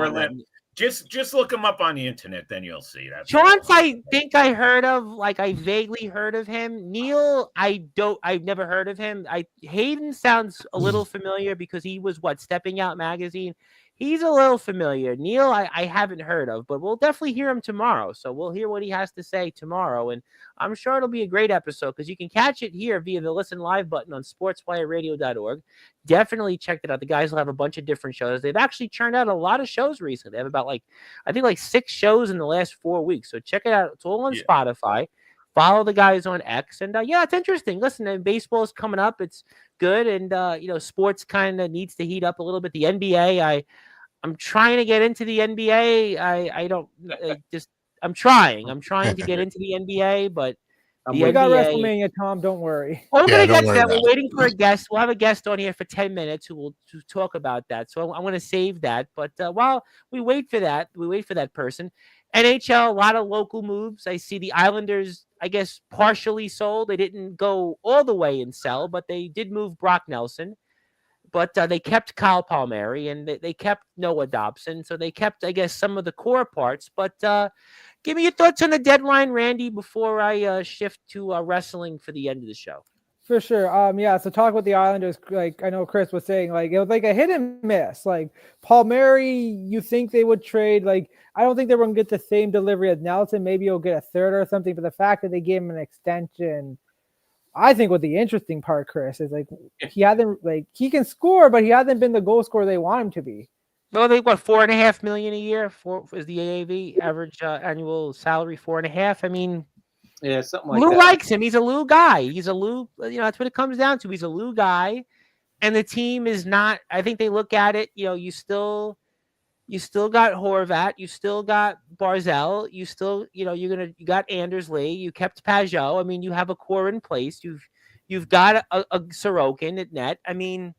Just look him up on the internet, then you'll see that. Chance, I think I heard of, like, I vaguely heard of him. Neil, I've never heard of him. Hayden sounds a little familiar because he was Stepping Out magazine. He's a little familiar. Neil, I haven't heard of, but we'll definitely hear him tomorrow. So we'll hear what he has to say tomorrow. And I'm sure it'll be a great episode because you can catch it here via the Listen Live button on sportswireradio.org. Definitely check it out. The guys will have a bunch of different shows. They've actually churned out a lot of shows recently. They have about I think 6 shows in the last 4 weeks. So check it out. It's all on Spotify. Follow the guys on X. And it's interesting. Listen, baseball is coming up. It's good. And, sports kind of needs to heat up a little bit. The NBA, I'm trying to get into the NBA. I'm trying to get into the NBA, but we got WrestleMania, Tom. Don't worry. We're going to get to that. We're waiting for a guest. We'll have a guest on here for 10 minutes who will talk about that. So I'm going to save that. But while we wait for that person. NHL, a lot of local moves. I see the Islanders, I guess, partially sold. They didn't go all the way and sell, but they did move Brock Nelson. But they kept Kyle Palmieri, and they kept Noah Dobson. So they kept, I guess, some of the core parts. But give me your thoughts on the deadline, Randy, before I shift to wrestling for the end of the show. For sure. So talk about the Islanders. Like, I know Chris was saying, it was like a hit and miss. Like, Palmieri, you think they would trade. Like, I don't think they were going to get the same delivery as Nelson. Maybe he'll get a third or something. But the fact that they gave him an extension, I think what the interesting part, Chris, is he hasn't, he can score, but he hasn't been the goal scorer they want him to be. Well, they $4.5 million a year is the AAV average annual salary, 4.5. I mean, yeah, something like Lou that. likes him. He's a Lou guy. He's a Lou. That's what it comes down to. He's a Lou guy, and the team is not. I think they look at it. You still got Horvat. You still got Barzell. You still, you got Anders Lee. You kept Pajot. I mean, you have a core in place. You've got a Sorokin at net. I mean,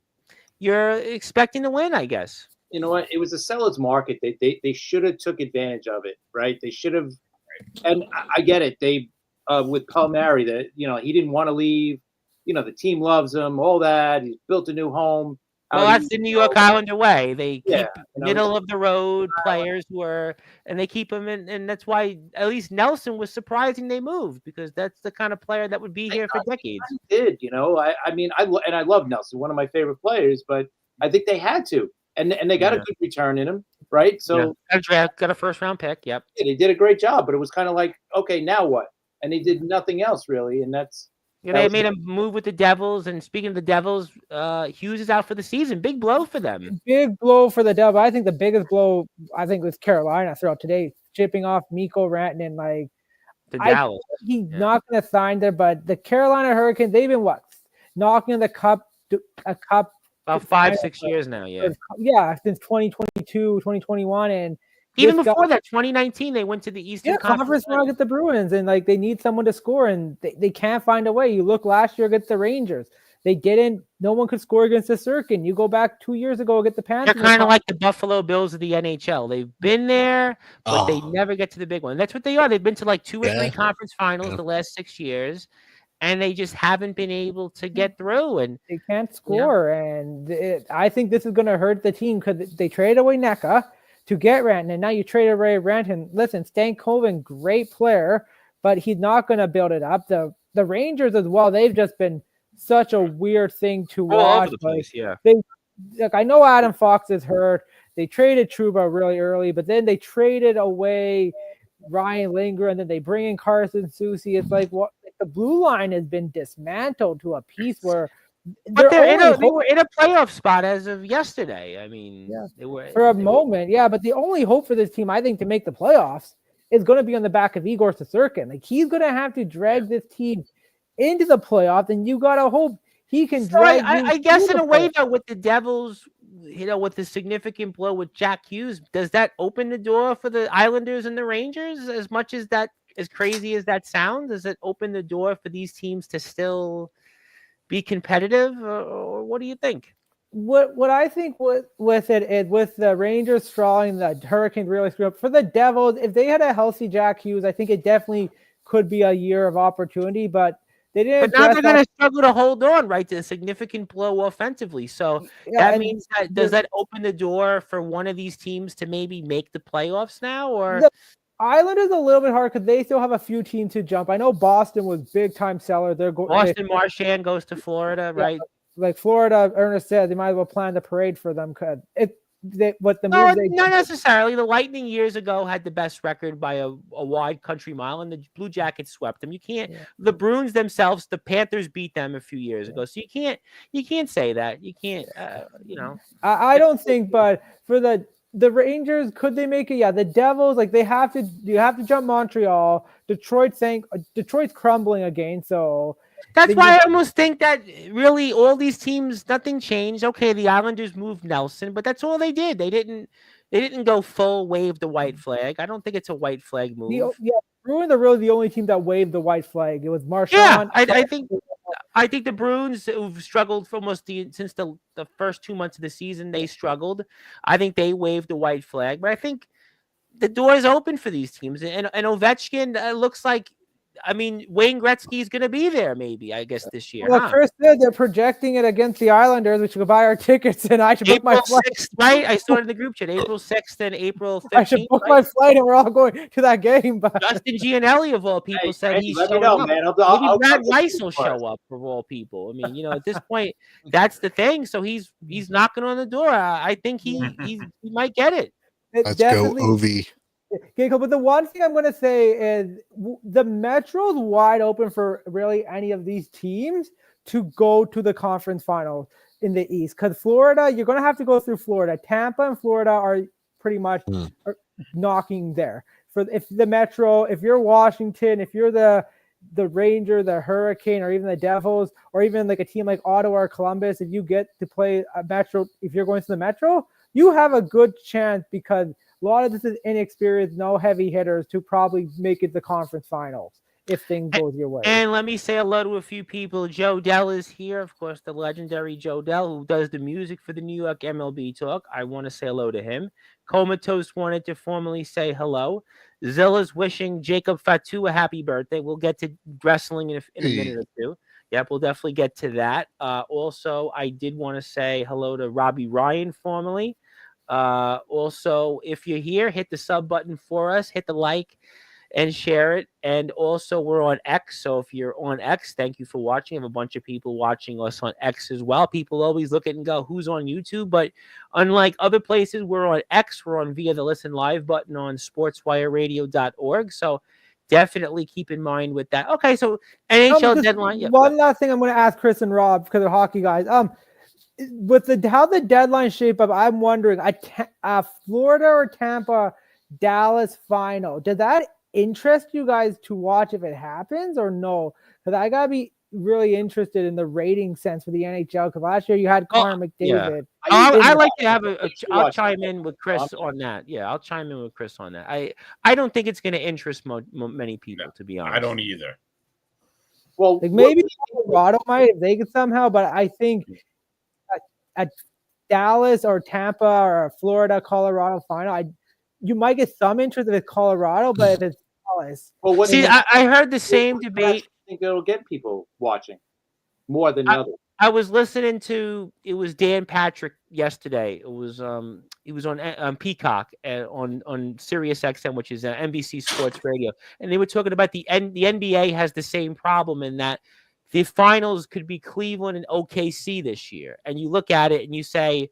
you're expecting to win, I guess. You know what? It was a seller's market. They should have took advantage of it, right? They should have. And I get it. They with Palmieri, that he didn't want to leave. The team loves him. All that. He's built a new home. Well, that's the New York Islander way. They keep middle of the road players and they keep them in, and that's why at least Nelson was surprising they moved, because that's the kind of player that would be here for decades. I love Nelson, one of my favorite players, but I think they had to, and they got a good return in him, right? So got a first round pick. Yep. Yeah, they did a great job, but it was kind of like, okay, now what? And they did nothing else really, and that's. They made a move with the Devils, and speaking of the Devils, Hughes is out for the season. Big blow for them. Big blow for the Devils. I think the biggest blow, was Carolina throughout today, chipping off Mikko Rantanen. The Dallas. He's not going to sign there, but the Carolina Hurricanes, they've been knocking the cup, about 5-6 years now. Yeah, since 2022, 2021, and. Even before that, 2019, they went to the Eastern Conference run against the Bruins, and they need someone to score, and they can't find a way. You look last year against the Rangers; they didn't no one could score against the Circle. You go back 2 years ago, get the Panthers. They're kind of like the Buffalo Bills of the NHL. They've been there, but they never get to the big one. That's what they are. They've been to like 2 or 3 conference finals the last 6 years, and they just haven't been able to get through. And they can't score. And I think this is going to hurt the team because they traded away NECA to get Ranton, and now you trade away Ranton. Listen, Stankoven, great player, but he's not going to build it up. The Rangers as well, they've just been such a weird thing to watch. All over the place, I know Adam Fox is hurt. They traded Trouba really early, but then they traded away Ryan Linger, and then they bring in Carson Soucy. It's like the blue line has been dismantled to a piece where they were in a playoff spot as of yesterday. I mean, they were for a moment, but the only hope for this team, I think, to make the playoffs is going to be on the back of Igor Shesterkin. Like, he's going to have to drag this team into the playoffs, and you got to hope he can drag. I guess in a way, though, with the Devils, with the significant blow with Jack Hughes, does that open the door for the Islanders and the Rangers? As much as that, as crazy as that sounds, does it open the door for these teams to still be competitive, or what do you think? What I think with it is, with the Rangers falling, the Hurricanes really screwed up. For the Devils, if they had a healthy Jack Hughes, I think it definitely could be a year of opportunity, but they didn't. But now they're going to struggle to hold on, right, to a significant blow offensively. So that means that, does that open the door for one of these teams to maybe make the playoffs now? Or the Islanders a little bit hard because they still have a few teams to jump. I know Boston was big time seller. Boston Marchand goes to Florida, right? Like Florida, Ernest said, they might as well plan the parade for them because not necessarily. The Lightning years ago had the best record by a wide country mile, and the Blue Jackets swept them. You can't. The Bruins themselves, the Panthers beat them a few years ago, so you can't say that. You can't. I don't think, but for the Rangers, could they make it? Yeah, the Devils, like you have to jump Montreal. Detroit's crumbling again, so. That's why I almost think that really all these teams, nothing changed. Okay, the Islanders moved Nelson, but that's all they did. They didn't go full wave the white flag. I don't think it's a white flag move. Bruins are really the only team that waved the white flag. It was Marchand. Yeah, I think the Bruins, who've struggled for almost since the first 2 months of the season, they struggled. I think they waved the white flag, but I think the door is open for these teams. And Ovechkin looks like. I mean, Wayne Gretzky is going to be there, maybe, I guess, this year. Well, Chris said they're projecting it against the Islanders. We should go buy our tickets, and I should book my flight. 6th, right? I saw it in the group chat, April 6th and April 15th. I should book my flight, and we're all going to that game. But Justin Gianelli, of all people, said he's showing up. Man. Maybe Brad Weiss will show up, for all people. I mean, at this point, that's the thing. So he's knocking on the door. I think he might get it. Let's go, OV. Okay, but the one thing I'm going to say is the Metro's wide open for really any of these teams to go to the conference final in the East. Because Florida, you're going to have to go through Florida. Tampa and Florida are pretty much knocking there. If the Metro, if you're Washington, if you're the Ranger, the Hurricane, or even the Devils, or even like a team like Ottawa or Columbus, if you get to play a Metro, if you're going to the Metro, you have a good chance because a lot of this is inexperienced, no heavy hitters to probably make it the conference finals if things go your way. And let me say hello to a few people. Joe Dell is here, of course, the legendary Joe Dell, who does the music for the New York MLB Talk. I want to say hello to him. Comatose wanted to formally say hello. Zilla's wishing Jacob Fatu a happy birthday. We'll get to wrestling in a minute or two. Yep, we'll definitely get to that. Also, I did want to say hello to Robbie Ryan formally. Also, if you're here, hit the sub button for us, hit the like and share it. And also, we're on X. So if you're on X, thank you for watching. I have a bunch of people watching us on X as well. People always look at it and go, who's on YouTube? But unlike other places, we're on X. We're on via the Listen Live button on sportswireradio.org. So definitely keep in mind with that. Okay, so NHL deadline. One last thing I'm going to ask Chris and Rob, because they're hockey guys. With how the deadline shape up, I'm wondering, Florida or Tampa, Dallas final, does that interest you guys to watch if it happens or no? Because I gotta be really interested in the rating sense for the NHL. Because last year you had Connor McDavid. Yeah. I like to have I'll chime in with Chris on that. Yeah, I'll chime in with Chris on that. I don't think it's going to interest many people, to be honest. I don't either. Well, maybe Colorado might if they could somehow, but I think a Dallas or Tampa or a Florida, Colorado final, you might get some interest if it's Colorado, but if it's Dallas. Well, what See, I heard the same what debate. I think it'll get people watching more than the other. I was listening to, it was Dan Patrick yesterday. It was he was on Peacock on Sirius XM, which is NBC Sports Radio, and they were talking about the NBA has the same problem in that the finals could be Cleveland and OKC this year. And you look at it and you say,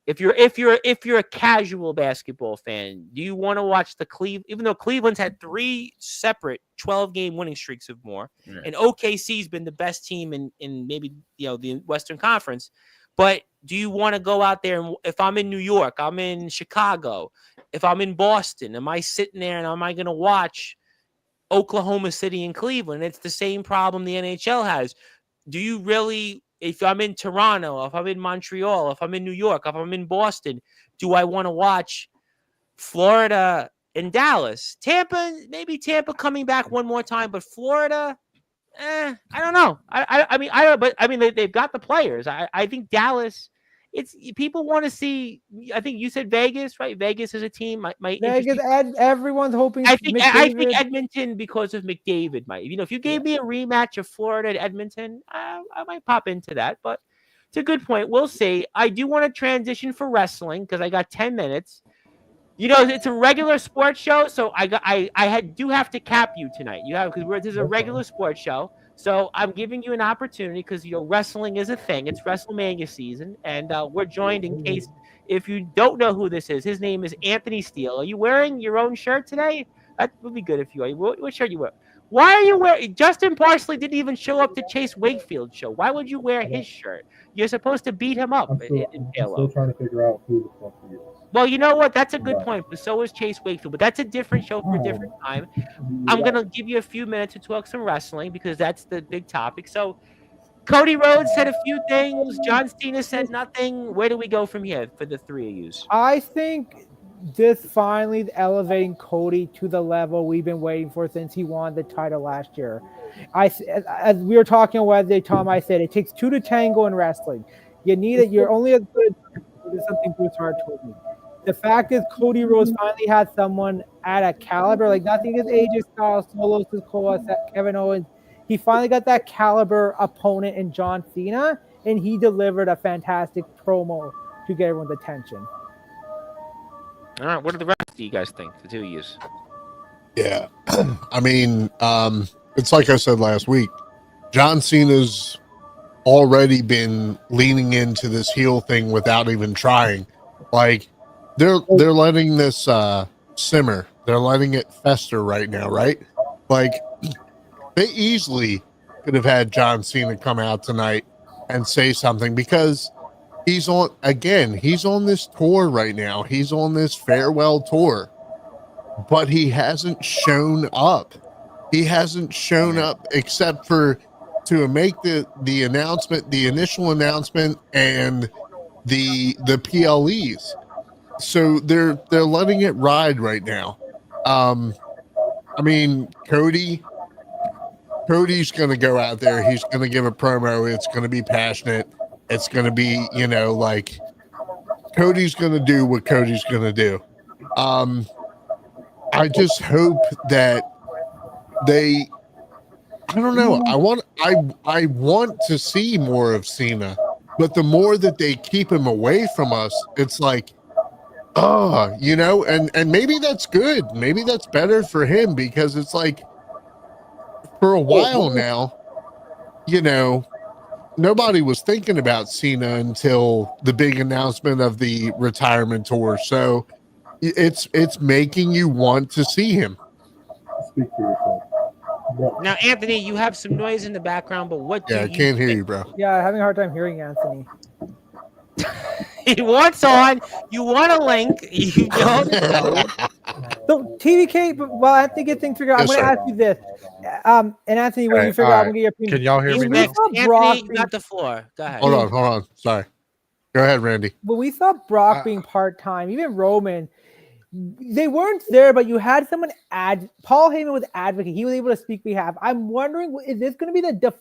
if you're a casual basketball fan, do you want to watch the Cleveland, even though Cleveland's had 3 separate 12-game winning streaks of more, and OKC's been the best team in maybe the Western Conference, but do you want to go out there and, if I'm in New York, I'm in Chicago, if I'm in Boston, am I sitting there and am I going to watch Oklahoma City and Cleveland? It's the same problem the NHL has. Do you really? If I'm in Toronto, if I'm in Montreal, if I'm in New York, if I'm in Boston, do I want to watch Florida and Dallas? Tampa, maybe Tampa coming back one more time, but Florida, I don't know. I mean, they've got the players. I think Dallas, people want to see. I think you said Vegas, right? Vegas is a team. Vegas, everyone's hoping. I think Edmonton, because of McDavid, might. If you gave me a rematch of Florida and Edmonton, I might pop into that. But it's a good point. We'll see. I do want to transition for wrestling because I got 10 minutes. It's a regular sports show, so I do have to cap you tonight. Because this is a regular sports show. So I'm giving you an opportunity because, wrestling is a thing. It's WrestleMania season, and we're joined in case if you don't know who this is. His name is Anthony Steele. Are you wearing your own shirt today? That would be good if you are. What shirt you wear? Why are you wearing? Justin Parsley didn't even show up to Chase Wakefield's show. Why would you wear his shirt? You're supposed to beat him up. I'm still trying to figure out who the fuck he is. Well, you know what? That's a good point. But so is Chase Wakefield. But that's a different show for a different time. I'm going to give you a few minutes to talk some wrestling because that's the big topic. So Cody Rhodes said a few things. John Cena said nothing. Where do we go from here for the three of you? I think this finally is elevating Cody to the level we've been waiting for since he won the title last year. As we were talking on Wednesday, Tom, I said it takes 2 to tango in wrestling. You need it. You're only as good as something Bruce Hart told me. The fact is, Cody Rhodes finally had someone at a caliber, like nothing is AJ Styles, Solo Sikoa, Kevin Owens. He finally got that caliber opponent in John Cena, and he delivered a fantastic promo to get everyone's attention. All right, what do the rest of you guys think, the two of you? Yeah, I mean, it's like I said last week, John Cena's already been leaning into this heel thing without even trying. Like, they're letting this simmer. They're letting it fester right now, right? Like, they easily could have had John Cena come out tonight and say something because he's on this tour right now. He's on this farewell tour, but he hasn't shown up. He hasn't shown up except for to make the announcement, the initial announcement, and the PLEs. So they're letting it ride right now. I mean, Cody's going to go out there. He's going to give a promo. It's going to be passionate. It's going to be, like Cody's going to do what Cody's going to do. I just hope that I don't know. I want to see more of Cena, but the more that they keep him away from us, it's like, and maybe that's good. Maybe that's better for him because it's like for a while now, nobody was thinking about Cena until the big announcement of the retirement tour. So it's making you want to see him. Speak for yourself. Now, Anthony, you have some noise in the background, but what do you I can't hear you, bro. Yeah, having a hard time hearing Anthony. He wants on. You want a link. You don't know. So TVK, while Anthony gets things figured out, I'm going to ask you this. And Anthony, when you figure out, I'm going to get your opinion. Can y'all hear me now? Anthony, you got the floor. Go ahead. Hold on. Sorry. Go ahead, Randy. When we saw Brock being part-time, even Roman, they weren't there, but you had someone Paul Heyman was advocate. He was able to speak behalf. I'm wondering, is this going to be the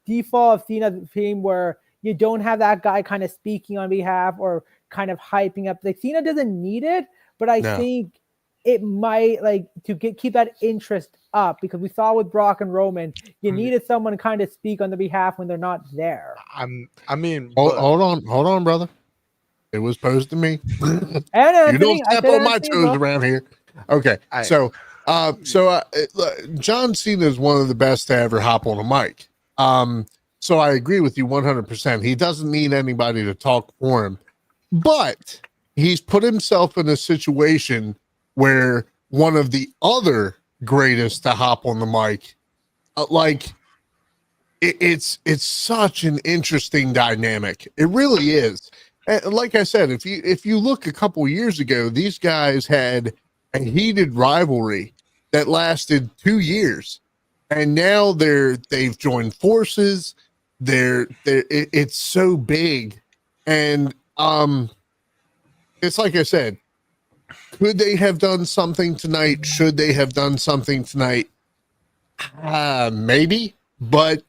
default of Cena's team where you don't have that guy kind of speaking on behalf or kind of hyping up. Like Cena doesn't need it, but I think it might keep that interest up, because we saw with Brock and Roman, you needed someone to kind of speak on the behalf when they're not there. Hold on, brother. It was posed to me. And you don't step on my toes around here. Okay, so John Cena is one of the best to ever hop on a mic. So I agree with you 100%. He doesn't need anybody to talk for him, but he's put himself in a situation where one of the other greatest to hop on the mic, it's such an interesting dynamic. It really is. And like I said, if you look a couple years ago, these guys had a heated rivalry that lasted 2 years, and now they've joined forces. It's so big, and it's like I said, could they have done something tonight? Should they have done something tonight? Maybe, but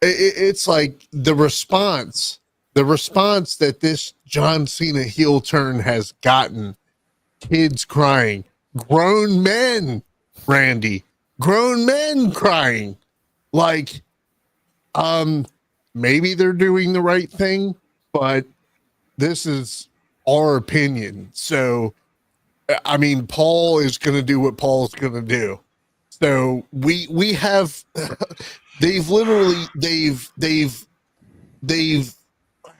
it's like the response that this John Cena heel turn has gotten. Kids crying, grown men, Randy, grown men crying. Like, maybe they're doing the right thing, but this is our opinion. So, I mean, Paul is going to do what Paul's going to do. So we have, they've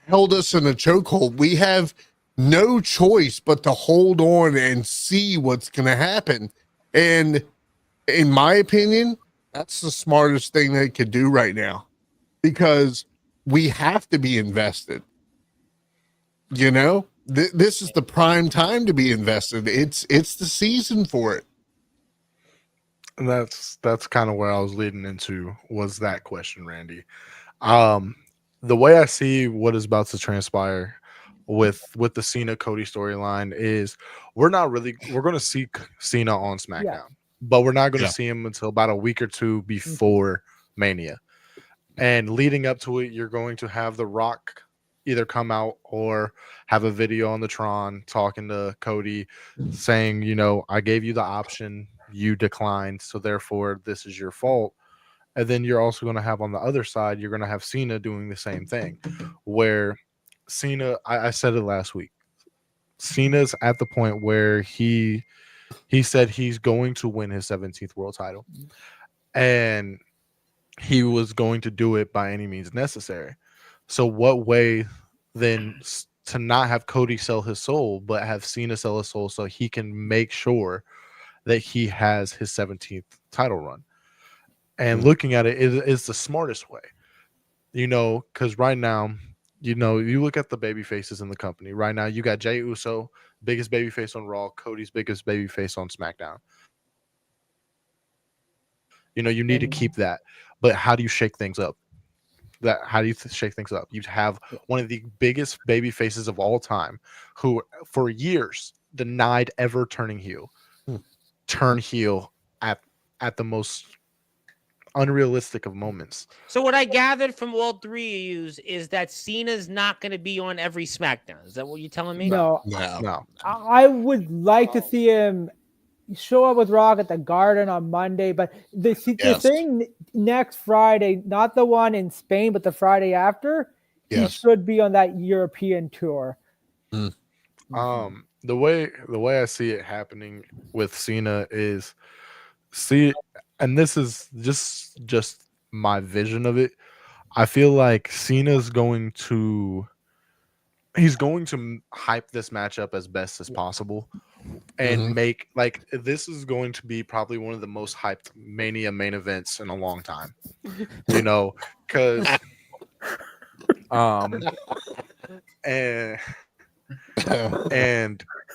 held us in a chokehold. We have no choice but to hold on and see what's going to happen. And in my opinion, that's the smartest thing they could do right now, because we have to be invested. You know, this is the prime time to be invested. It's the season for it. And that's kind of where I was leading into, was that question, Randy. The way I see what is about to transpire with the Cena Cody storyline is we're going to see Cena on SmackDown, but we're not going to see him until about a week or two before Mania. And leading up to it, you're going to have The Rock either come out or have a video on the Tron talking to Cody saying, you know, I gave you the option, you declined, so therefore this is your fault. And then you're also going to have on the other side, you're going to have Cena doing the same thing, where Cena, I said it last week, Cena's at the point where he said he's going to win his 17th world title, and he was going to do it by any means necessary. So what way then to not have Cody sell his soul, but have Cena sell his soul so he can make sure that he has his 17th title run? And looking at it is the smartest way, you know, because right now, you know, you look at the baby faces in the company right now. You got Jey Uso, biggest baby face on Raw, Cody's biggest baby face on SmackDown. You know, you need to keep that, but how do you shake things up? How do you shake things up? You have one of the biggest baby faces of all time, who for years denied ever turning heel, turn heel at the most unrealistic of moments. So what I gathered from all three of you is that Cena's not going to be on every SmackDown. Is that what you're telling me? No. No. I would like to see him show up with Rock at the Garden on Monday, but the thing next Friday, not the one in Spain, but the Friday after, he should be on that European tour. The way I see it happening with Cena is, and this is just my vision of it, I feel like Cena's going to hype this matchup as best as possible, and make, like, this is going to be probably one of the most hyped Mania main events in a long time, you know, because and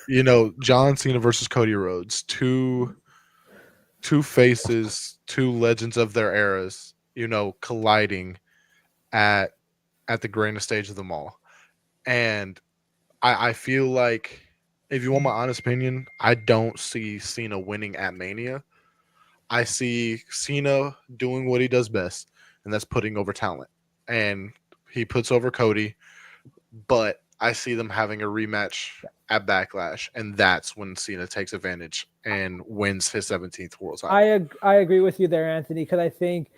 you know, John Cena versus Cody Rhodes, two faces, two legends of their eras, you know, colliding at the grandest stage of them all. And I feel like, if you want my honest opinion, I don't see Cena winning at Mania. I see Cena doing what he does best, and that's putting over talent. And He puts over Cody, but I see them having a rematch at Backlash, and that's when Cena takes advantage and wins his 17th world title. I agree with you there, Anthony, because I think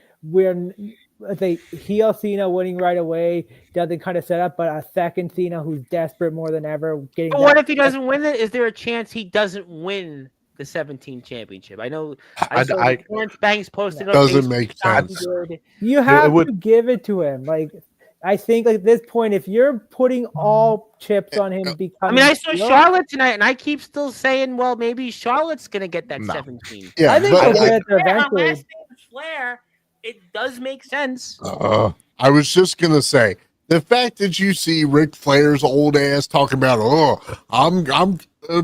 heel Cena winning right away doesn't kind of set up, but a second Cena who's desperate more than ever. But what if he doesn't win it? Is there a chance he doesn't win the 17 championship? I know Lawrence Banks posted up. Doesn't make sense. You have to give it to him. Like, I think at this point, if you're putting all chips on him becoming... I saw Charlotte tonight, and I keep still saying, well, maybe Charlotte's going to get that 17. Yeah, I think he'll get it eventually. Last name is Flair. It does make sense. I was just going to say, the fact that you see Ric Flair's old ass talking about, I'm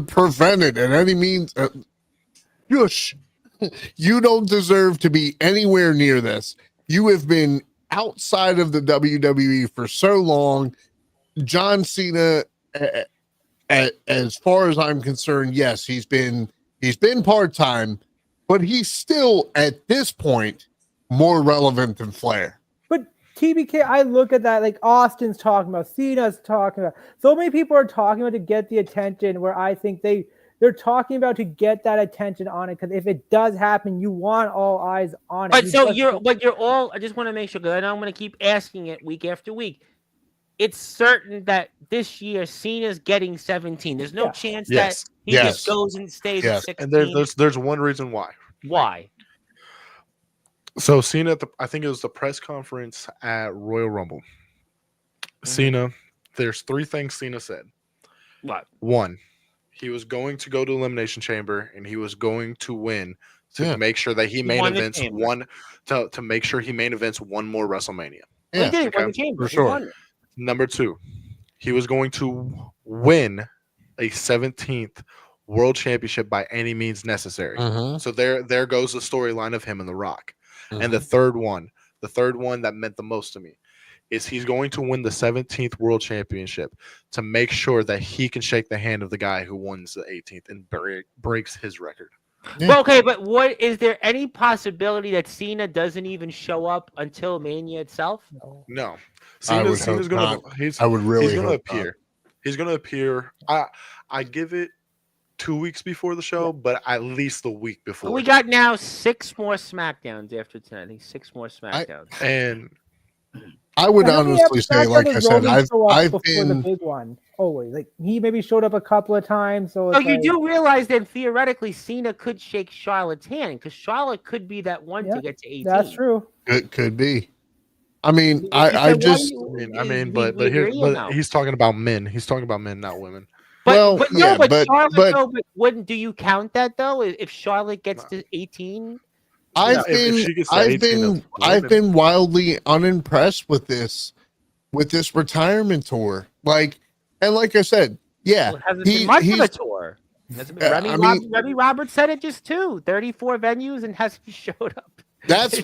prevented at any means... Shush. You don't deserve to be anywhere near this. You have been outside of the WWE for so long. John Cena, as far as I'm concerned, yes, he's been part-time, but he's still at this point more relevant than Flair. But TBK, I look at that, like Austin's talking about, Cena's talking about, so many people are talking about to get the attention, where I think they're talking about to get that attention on it, because if it does happen, you want all eyes on it. But I just want to make sure, because I know I'm going to keep asking it week after week. It's certain that this year Cena's getting 17. There's no chance that he just goes and stays at 16. And there's one reason why. Why? So Cena, I think it was the press conference at Royal Rumble. Cena, there's 3 things Cena said. What? 1, he was going to go to Elimination Chamber and he was going to win to make sure that he main events to make sure he main events one more WrestleMania. Yeah, he won the chamber for sure. Number 2, he was going to win a 17th World Championship by any means necessary. So there goes the storyline of him and The Rock. And the third one that meant the most to me, is he's going to win the 17th World Championship to make sure that he can shake the hand of the guy who wins the 18th and breaks his record. Yeah. Well, okay, but is there any possibility that Cena doesn't even show up until Mania itself? No. Cena's gonna appear. He's gonna appear. I give it 2 weeks before the show, but at least the week before. We got now 6 more SmackDowns after tonight. I think 6 more SmackDowns. And I would honestly say, like I said, I've been the big one always. Like, he maybe showed up a couple of times. So you do realize that theoretically Cena could shake Charlotte's hand, because Charlotte could be that one to get to 18. That's true. It could be. I mean, but he's talking about men. He's talking about men, not women. But Charlotte, wouldn't do you count that though? If Charlotte gets to 18? I've been wildly unimpressed with this retirement tour. Like I said, it hasn't been much of a tour. Remy Roberts said it just 34 venues and hasn't showed up. That's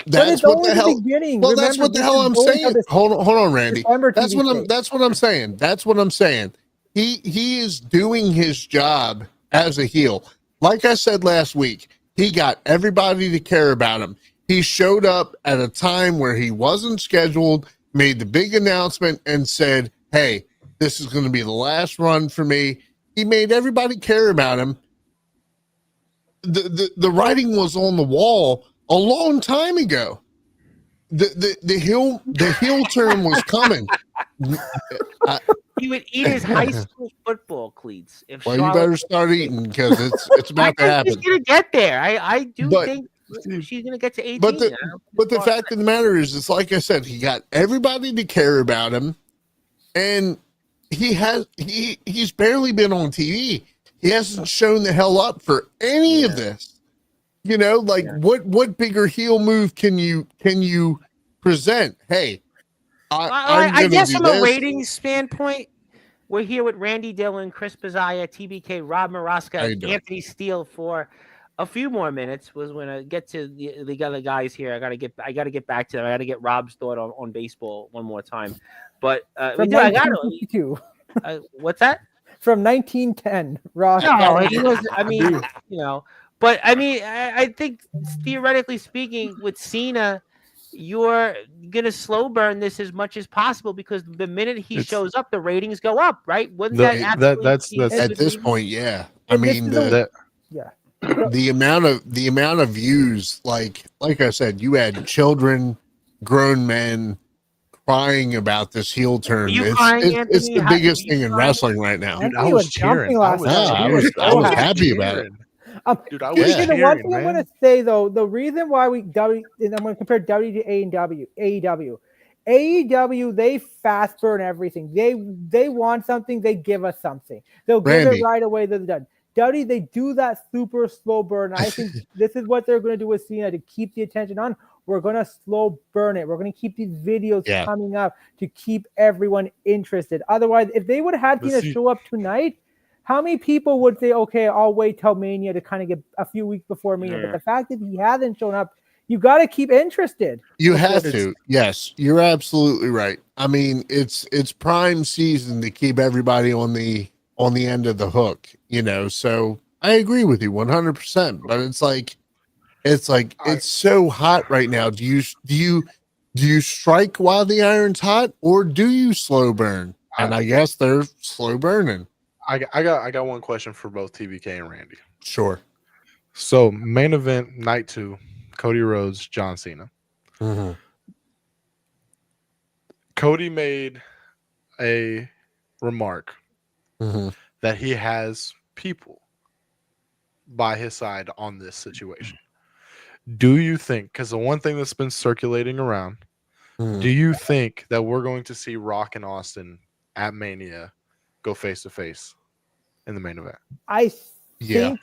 what the hell. Well, that's what the hell I'm saying. Hold on, Randy. That's what I'm saying. That's what I'm saying. He is doing his job as a heel. Like I said last week, he got everybody to care about him. He showed up at a time where he wasn't scheduled, made the big announcement, and said, hey, this is going to be the last run for me. He made everybody care about him. The writing was on the wall a long time ago. The heel turn was coming. He would eat his high school football cleats. You better start eating, because it's about to happen. She's gonna get there. I think she's gonna get to 18. But the fact of the matter is, it's like I said, he got everybody to care about him, and he's barely been on TV. He hasn't shown the hell up for any of this. You know, like what bigger heel move can you present? Hey, I guess from a ratings standpoint, we're here with Randy Dillon, Chris Pizzaia, TBK, Rob Maraska, Anthony Steele for a few more minutes. Was when I get to the other guys here. I gotta get back to them. I gotta get Rob's thought on baseball one more time. But from 1952. What's that? From 1910, Ross. No, he was. I mean, you know. But I mean, I think theoretically speaking, with Cena, you're gonna slow burn this as much as possible because the minute he It's- shows up, the ratings go up, right? Wouldn't The- that that- absolutely that's- be that's- a At good this reason? point, yeah. I And this mean, is a- that yeah. the amount of views, like I said, you had children, grown men crying about this heel turn. you crying, It's Anthony? the How- biggest you thing in crying? wrestling right now. dude, I Anthony was was jumping cheering. last night. He I was was so happy about it. Dude, I Dude, was you know, one cheering, thing I'm man. going to say though, the reason why and I'm going to compare W to AEW, they fast burn everything. They want something, they give us something. They'll give Randy. it right away. They're done. W, they do that super slow burn. I think this is what they're going to do with Cena to keep the attention on. We're going to slow burn it. We're going to keep these videos Yeah. coming up to keep everyone interested. Otherwise, if they would have had But Cena see- show up tonight, how many people would say, okay, I'll wait till Mania to kind of get a few weeks before Mania? Yeah. But the fact that he hasn't shown up, you got to keep interested. You It's have just- to. Yes, you're absolutely right. I mean, it's prime season to keep everybody on the end of the hook, you know. So I agree with you 100%. But it's like it's so hot right now. Do you strike while the iron's hot, or do you slow burn? And I guess they're slow burning. I got one question for both TBK and Randy. Sure. So main event night 2, Cody Rhodes, John Cena. Mhm. Cody made a remark Mhm. that he has people by his side on this situation. Do you think, because the one thing that's been circulating around, Mhm. do you think that we're going to see Rock and Austin at Mania go face to face in the main event? I Yeah. think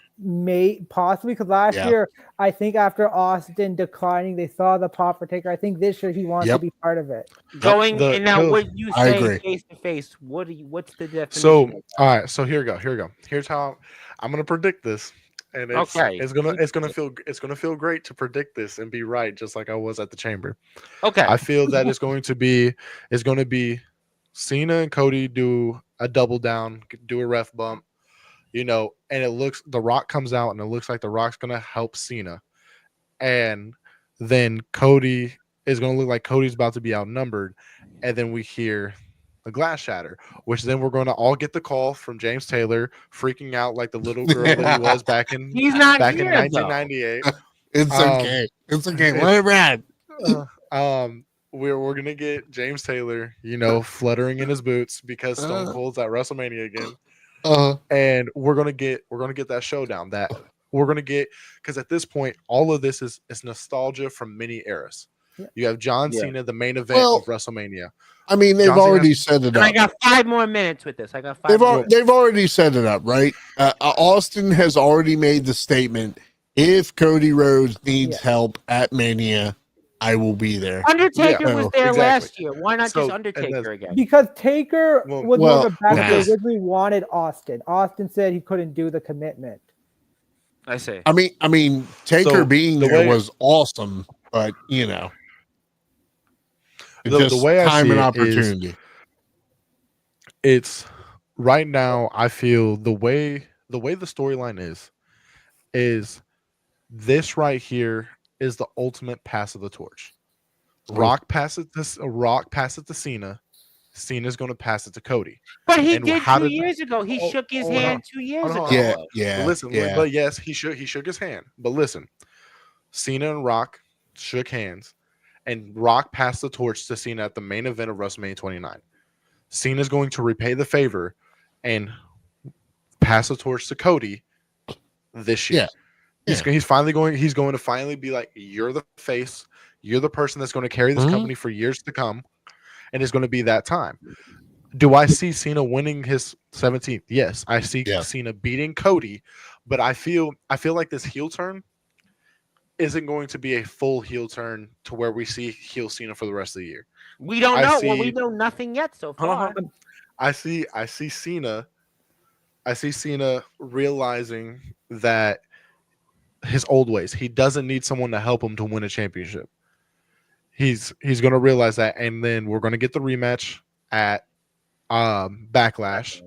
possibly because last Yeah. year, I think after Austin declining, they saw the pop for Taker. I think this year he wants to Yep. be part of it. Going The- and now, the- what you I say agree. face to face? What's the definition? So, of that? all right. So here we go. Here's how I'm going to predict this, and Okay. it's gonna feel great to predict this and be right, just like I was at the Chamber. Okay. I feel that it's going to be Cena and Cody do a double down, do a ref bump, you know, and The Rock comes out and it looks like The Rock's gonna help Cena, and then Cody is gonna look like Cody's about to be outnumbered, and then we hear the glass shatter, which then we're gonna all get the call from James Taylor freaking out like the little girl that he was back in He's not in here, 1998. It's okay. It's okay. Let it ride. We're gonna get James Taylor, you know, fluttering in his boots because Stone Cold's at WrestleMania again, and we're gonna get that showdown that we're gonna get, because at this point, all of this is nostalgia from many eras. Yeah. You have John Yeah. Cena, the main event of WrestleMania. I mean, they've John Cena already has- set it And I up. got 5 more minutes with this. I got 5 They've more. they've already set it up, right? Austin has already made the statement: if Cody Rhodes needs Yeah. help at Mania, I will be there. Undertaker Yeah. was Oh, there exactly. last year. Why not So, just and Undertaker that's- again? Because Taker Well- was one of the well, back. nah. They originally wanted Austin. Austin said he couldn't do the commitment. I see. I mean, Taker So, being the there way- was awesome, but you know, it's The just way I time see and it is- opportunity. It's right now. I feel the way the storyline is this right here is the ultimate pass of the torch. Rock passes to Cena. Cena's going to pass it to Cody. But he And did how 2 did- years ago. He Oh, shook his hold on. hand 2 years Hold ago. on. Yeah, But yeah, listen, yeah. but yes, he shook his hand. But listen, Cena and Rock shook hands, and Rock passed the torch to Cena at the main event of WrestleMania 29. Cena's going to repay the favor and pass the torch to Cody this year. Yeah. He's going to finally be like, you're the face, you're the person that's going to carry this Mhm. company for years to come, and it's going to be that time. Do I see Cena winning his 17th? Yes, I see Yeah. Cena beating Cody, but I feel like this heel turn isn't going to be a full heel turn to where we see heel Cena for the rest of the year. We don't I know. Well, see- we know nothing yet so Hold on, far. hold on. I see Cena realizing that his old ways. He doesn't need someone to help him to win a championship. He's going to realize that, and then we're going to get the rematch at Backlash,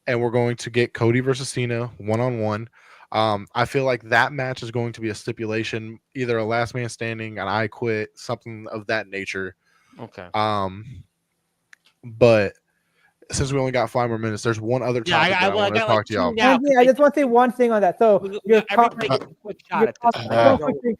and we're going to get Cody versus Cena 1-on-1. I feel like that match is going to be a stipulation, either a last man standing, an I quit, something of that nature. Okay. But since we only got 5 more minutes, there's one other topic that I want to talk to y'all. Anthony, I just want to say one thing on that. So everybody gets a quick shot at this. one quick thing,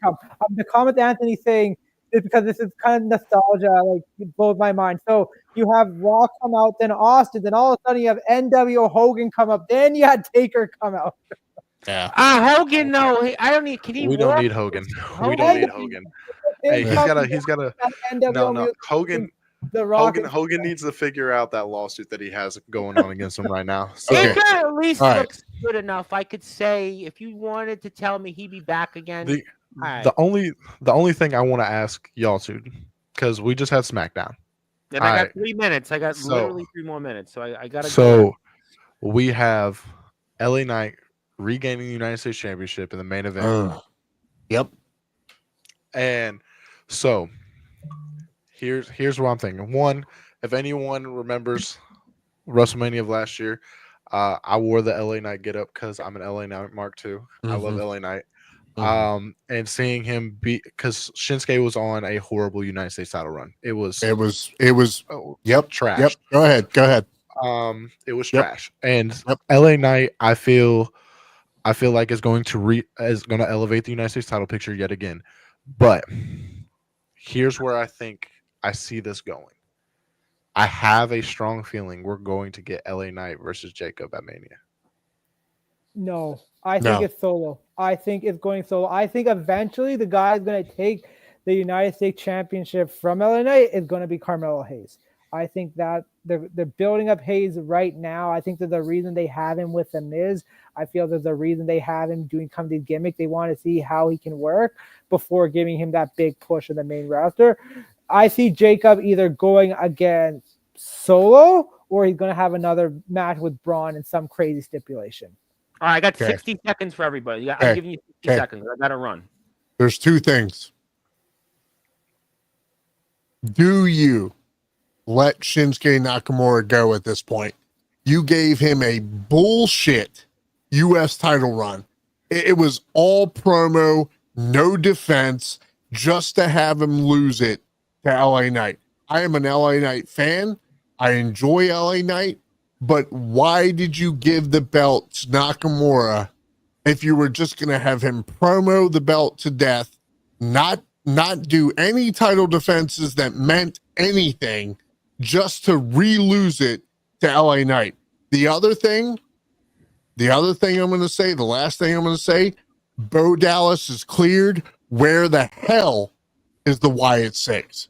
the comment Anthony saying is because this is kind of nostalgia, like it blows my mind. So you have Raw come out, then Austin, then all of a sudden you have NWO Hogan come up, then you had Taker come out. Yeah. Hogan, no, I don't need. Can he? We don't need Hogan. We don't need Hogan. Hey, he's gotta. No, Hogan. Hogan needs to figure out that lawsuit that he has going on against him right now. So Taker at least looks good enough. I could say if you wanted to tell me he'd be back again. The only thing I want to ask y'all to, because we just had SmackDown. And I got 3 minutes. I got literally 3 more minutes. So I gotta. So we have LA Knight regaining the United States Championship in the main event. Yep. And so here's what I'm thinking. One, if anyone remembers WrestleMania of last year, I wore the LA Knight get up because I'm an LA Knight Mark II. I love LA Knight. And seeing him because Shinsuke was on a horrible United States title run. It was trash. Yep. Go ahead. It was trash. And LA Knight, I feel like is going to elevate the United States title picture yet again. But here's where I think I see this going. I have a strong feeling we're going to get LA Knight versus Jacob at Mania. No, I think it's solo. I think it's going solo. I think eventually the guy is going to take the United States Championship from LA Knight is going to be Carmelo Hayes. I think that they're building up Hayes right now. I think there's a reason they have him with The Miz. I feel there's a reason they have him doing these gimmick. They want to see how he can work before giving him that big push in the main roster. I see Jacob either going against solo or he's going to have another match with Braun in some crazy stipulation. All right, I got 60 seconds for everybody. I'm giving you 60 seconds. I got to run. There's 2 things. Do you let Shinsuke Nakamura go at this point? You gave him a bullshit U.S. title run. It was all promo, no defense, just to have him lose it to LA Knight. I am an LA Knight fan. I enjoy LA Knight, but why did you give the belt to Nakamura if you were just going to have him promo the belt to death, not do any title defenses that meant anything, just to re-lose it to LA Knight? The other thing I'm going to say, the last thing I'm going to say, Bo Dallas is cleared. Where the hell is the Wyatt Six?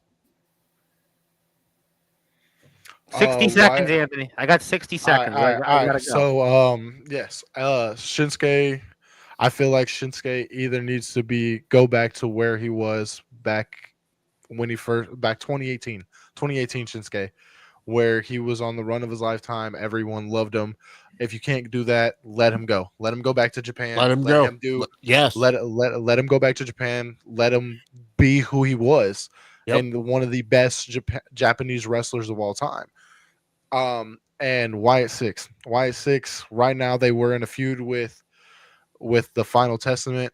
60 seconds, Anthony. I got 60 seconds. I gotta go. So, yes, Shinsuke. I feel like Shinsuke either needs to go back to where he was back 2018 Shinsuke, where he was on the run of his lifetime. Everyone loved him. If you can't do that, let him go. Let him go back to Japan. Let him go. Let him go back to Japan. Let him be who he was, and one of the best Japanese wrestlers of all time. And Wyatt Six. Right now, they were in a feud with the Final Testament.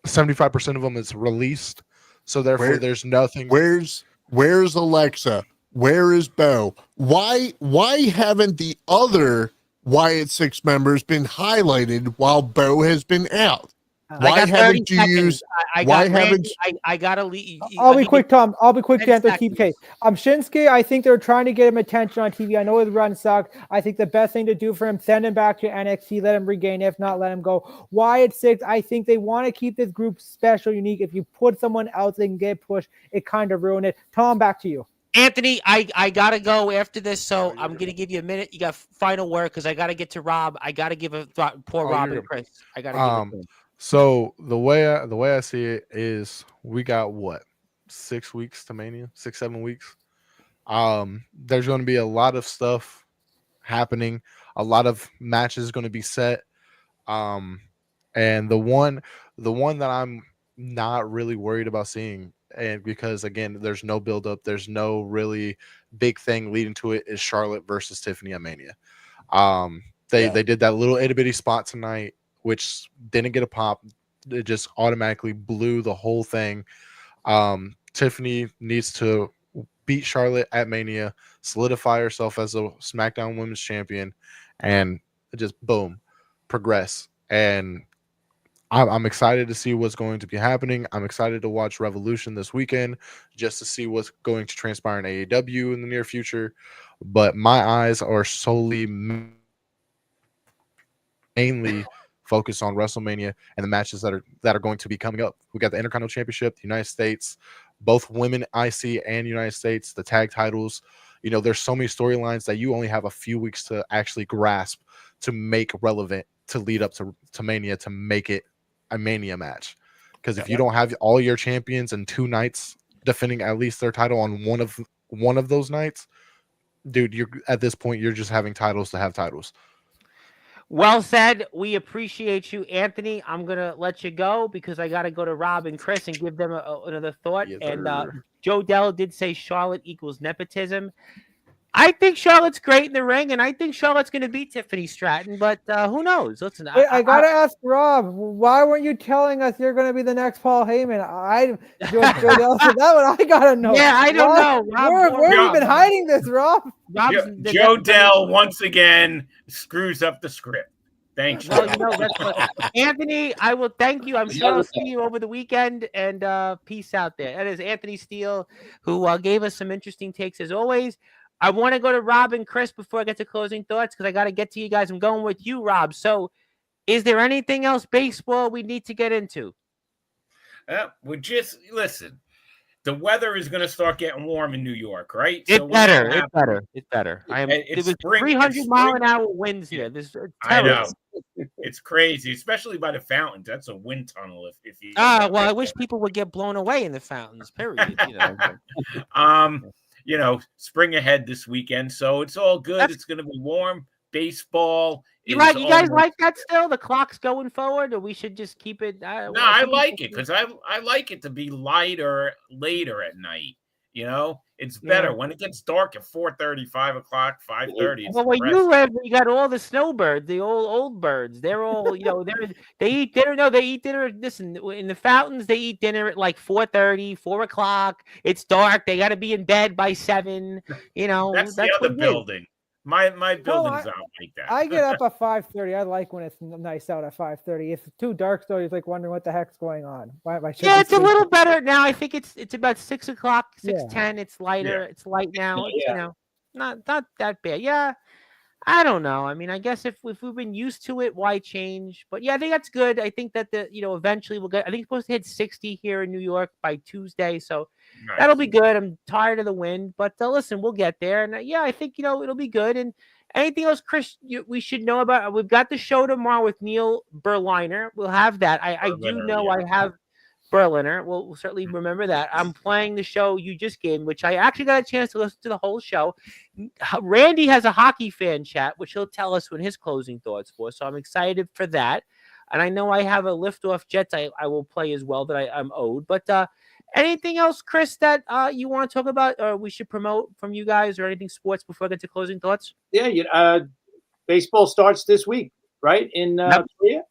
75% of them is released, so therefore there's nothing. Where's Alexa? Where is Bo? Why haven't the other Wyatt Six members been highlighted while Bo has been out? Why haven't you used? I gotta leave. I'll be quick, Tom. I'll be quick, Dan. Keep case. Shinsuke, I think they're trying to get him attention on TV. I know his run sucked. I think the best thing to do for him, send him back to NXT, let him regain. If not, let him go. Wyatt Six, I think they want to keep this group special, unique. If you put someone else, they can get pushed. It kind of ruined it. Tom, back to you. Anthony, I gotta go after this, so I'm gonna give you a minute. You got final word because I gotta get to Rob. I gotta give poor Rob and Chris. I gotta give it. So the way I see it is, we got 6 weeks to Mania, 6-7 weeks. There's going to be a lot of stuff happening. A lot of matches going to be set. And the one that I'm not really worried about seeing, and because again, there's no build up, there's no really big thing leading to it, is Charlotte versus Tiffany at Mania. They did that little itty bitty spot tonight, which didn't get a pop. It just automatically blew the whole thing. Tiffany needs to beat Charlotte at Mania, solidify herself as a SmackDown Women's Champion, and just boom, progress. And I'm excited to see what's going to be happening. I'm excited to watch Revolution this weekend just to see what's going to transpire in AEW in the near future. But my eyes are solely mainly focused on WrestleMania and the matches that are going to be coming up. We got the Intercontinental Championship, the United States, both women IC and United States, the tag titles. You know, there's so many storylines that you only have a few weeks to actually grasp to make relevant, to lead up to Mania, to make it a Mania match. Because if you don't have all your champions in 2 nights defending at least their title on one of those nights, dude, you're at this point you're just having titles to have titles. Well said. We appreciate you, Anthony. I'm gonna let you go because I gotta go to Rob and Chris and give them another thought. Yes, and sir. Joe Dell did say Charlotte equals nepotism. I think Charlotte's great in the ring, and I think Charlotte's going to beat Tiffany Stratton, but who knows? Listen, Wait, I gotta ask Rob, why weren't you telling us you're going to be the next Paul Heyman? So that's what I gotta know. Yeah, I don't know. Rob, where have you been hiding this, Rob? Joe Dell once again screws up the script. Thanks. Well, you know, that's what, Anthony, I will thank you. I'm sure I'll see you over the weekend, and peace out there. That is Anthony Steele, who gave us some interesting takes as always. I want to go to Rob and Chris before I get to closing thoughts because I got to get to you guys. I'm going with you, Rob. So is there anything else baseball we need to get into? We just listen. The weather is going to start getting warm in New York, right? It's better. It's better. It was 300-mile-an-hour winds here. I know. It's crazy, especially by the fountains. That's a wind tunnel. If you. Well, I wish people would get blown away in the fountains. Period. You know, spring ahead this weekend, so it's all good. It's going to be warm. Baseball. You guys like that still? The clock's going forward, or we should just keep it? I like it because I like it to be lighter later at night. You know, it's better when it gets dark at 4:30, 5 o'clock, 5:30. Well, where you live, you got all the snowbirds, the old birds. They're all, they eat dinner. No, they eat dinner. Listen, in the fountains, they eat dinner at like 4:30, 4 o'clock. It's dark. They got to be in bed by 7. That's the other building. My building's out like that. I get up at 5:30. I like when it's nice out at 5:30. If it's too dark, though, you're like wondering what the heck's going on. It's a little better now. I think it's about 6 o'clock, 6:10. It's lighter. Yeah. It's light now. It's, not that bad. Yeah, I don't know. I mean, I guess if we've been used to it, why change? But yeah, I think that's good. I think that eventually we'll get. I think it's supposed to hit 60 here in New York by Tuesday, so. Nice. That'll be good. I'm tired of the wind, but listen, we'll get there. And I think it'll be good. And anything else, Chris, we should know about? We've got the show tomorrow with Neil Berliner. We'll have that. I do know I have Berliner. We'll certainly remember that. I'm playing the show you just gave, which I actually got a chance to listen to the whole show. Randy has a hockey fan chat, which he'll tell us when his closing thoughts for. So I'm excited for that. And I know I have a Liftoff Jets I will play as well that I'm owed, but. Anything else, Chris, that you want to talk about or we should promote from you guys or anything sports before I get to closing thoughts? Yeah, baseball starts this week, right? In Korea?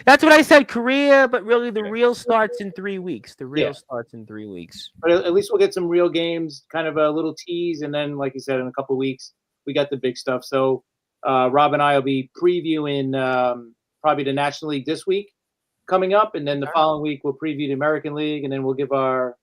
That's what I said, Korea, but really the real starts in 3 weeks. The real starts in 3 weeks. But at least we'll get some real games, kind of a little tease, and then, like you said, in a couple of weeks, we got the big stuff. So Rob and I will be previewing probably the National League this week. Coming up, and then the following week we'll preview the American League, and then we'll give our.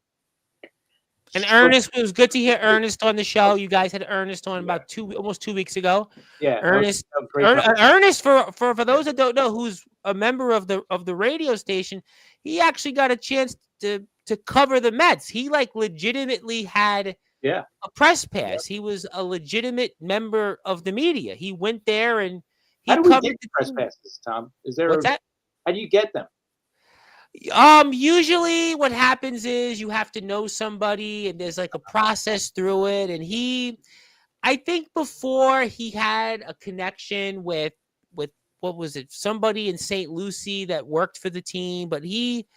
And Ernest, it was good to hear Ernest on the show. You guys had Ernest on about almost 2 weeks ago. Yeah, Ernest. Ernest, for those that don't know, who's a member of the radio station, he actually got a chance to cover the Mets. He legitimately had a press pass. He was a legitimate member of the media. He went there and he covered the press passes. Tom, is there? What's that? How do you get them? Usually what happens is you have to know somebody and there's like a process through it. And I think before he had a connection with what was it? Somebody in St. Lucie that worked for the team, but he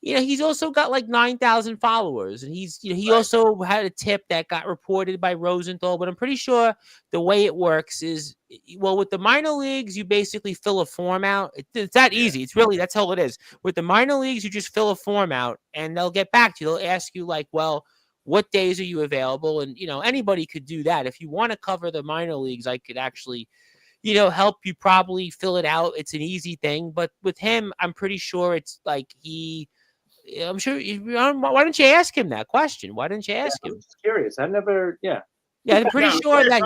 he's also got like 9,000 followers, and he also had a tip that got reported by Rosenthal. But I'm pretty sure the way it works is, well, with the minor leagues, you basically fill a form out. It's that easy. It's really, that's all it is. With the minor leagues, you just fill a form out, and they'll get back to you. They'll ask you like, well, what days are you available? And anybody could do that. If you want to cover the minor leagues, I could actually help you probably fill it out. It's an easy thing. But with him, I'm pretty sure it's like I'm sure. Why don't you ask him that question? Why didn't you ask him? I'm just curious. I never. Yeah. Yeah, I'm pretty sure that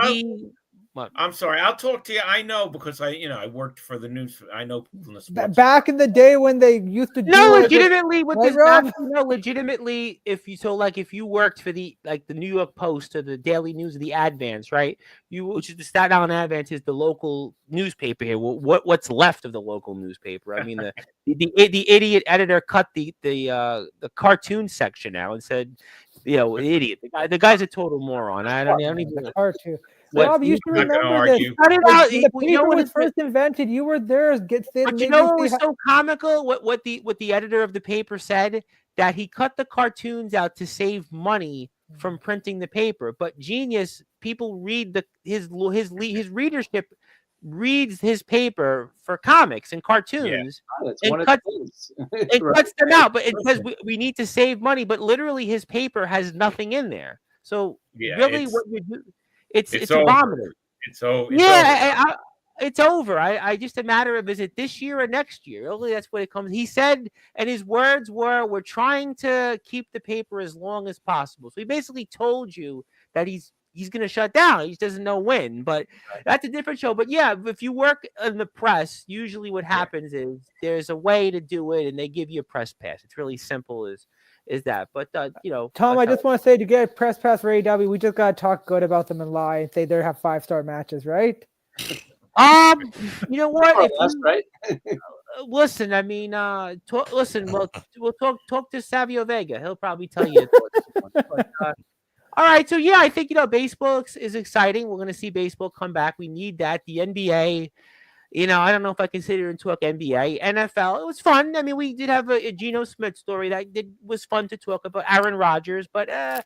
What? I'm sorry. I'll talk to you. I know because I worked for the news. I know people in the sports. Back in the day when they used to do legitimately with right, this Rob? legitimately, if you worked for the New York Post or the Daily News or the Advance, right? Which is the Staten Island Advance is the local newspaper here. What's left of the local newspaper? I mean, the idiot editor cut the cartoon section out and said, idiot. The guy's a total moron. I don't even. Cartoon. What? Rob, you should I'm not gonna remember this. argue. Cut it out. When the paper was first invented, you were there. But you know what was so comical? What the editor of the paper said, that he cut the cartoons out to save money from printing the paper. But genius, people read his readership reads his paper for comics and cartoons and cuts them out. But it says we need to save money. But literally, his paper has nothing in there. So really, what you do? It's a vomiter. It's over. It's over. I just a matter of, is it this year or next year? Really, that's what it comes. He said, and his words were, "We're trying to keep the paper as long as possible." So he basically told you that he's going to shut down. He just doesn't know when. But that's a different show. But yeah, if you work in the press, usually what happens is there's a way to do it, and they give you a press pass. It's really simple as that. But Tom, I just want to say, to get Press Pass for AEW, we just gotta talk good about them and lie and say they have 5-star matches, right? You know what? That's right. Listen, I mean, listen. We'll talk to Savio Vega. He'll probably tell you. But, all right, so yeah, I think baseball is exciting. We're gonna see baseball come back. We need that. The NBA. I don't know if I consider it to talk NBA. NFL, it was fun. I mean, we did have a Geno Smith story that was fun to talk about. Aaron Rodgers, but I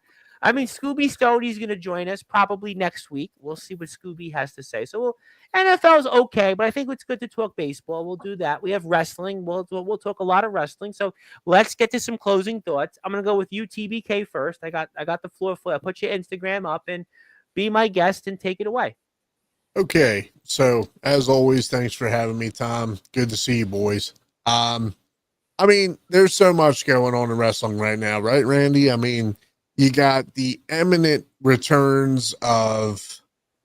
mean, Scooby Stoney's going to join us probably next week. We'll see what Scooby has to say. So NFL is okay, but I think it's good to talk baseball. We'll do that. We have wrestling. We'll talk a lot of wrestling. So let's get to some closing thoughts. I'm going to go with you, TBK, first. I got the floor for you. I'll put your Instagram up and be my guest and take it away. Okay, so as always, thanks for having me, Tom. Good to see you, boys. I mean, there's so much going on in wrestling right now, right, Randy? I mean, you got the imminent returns of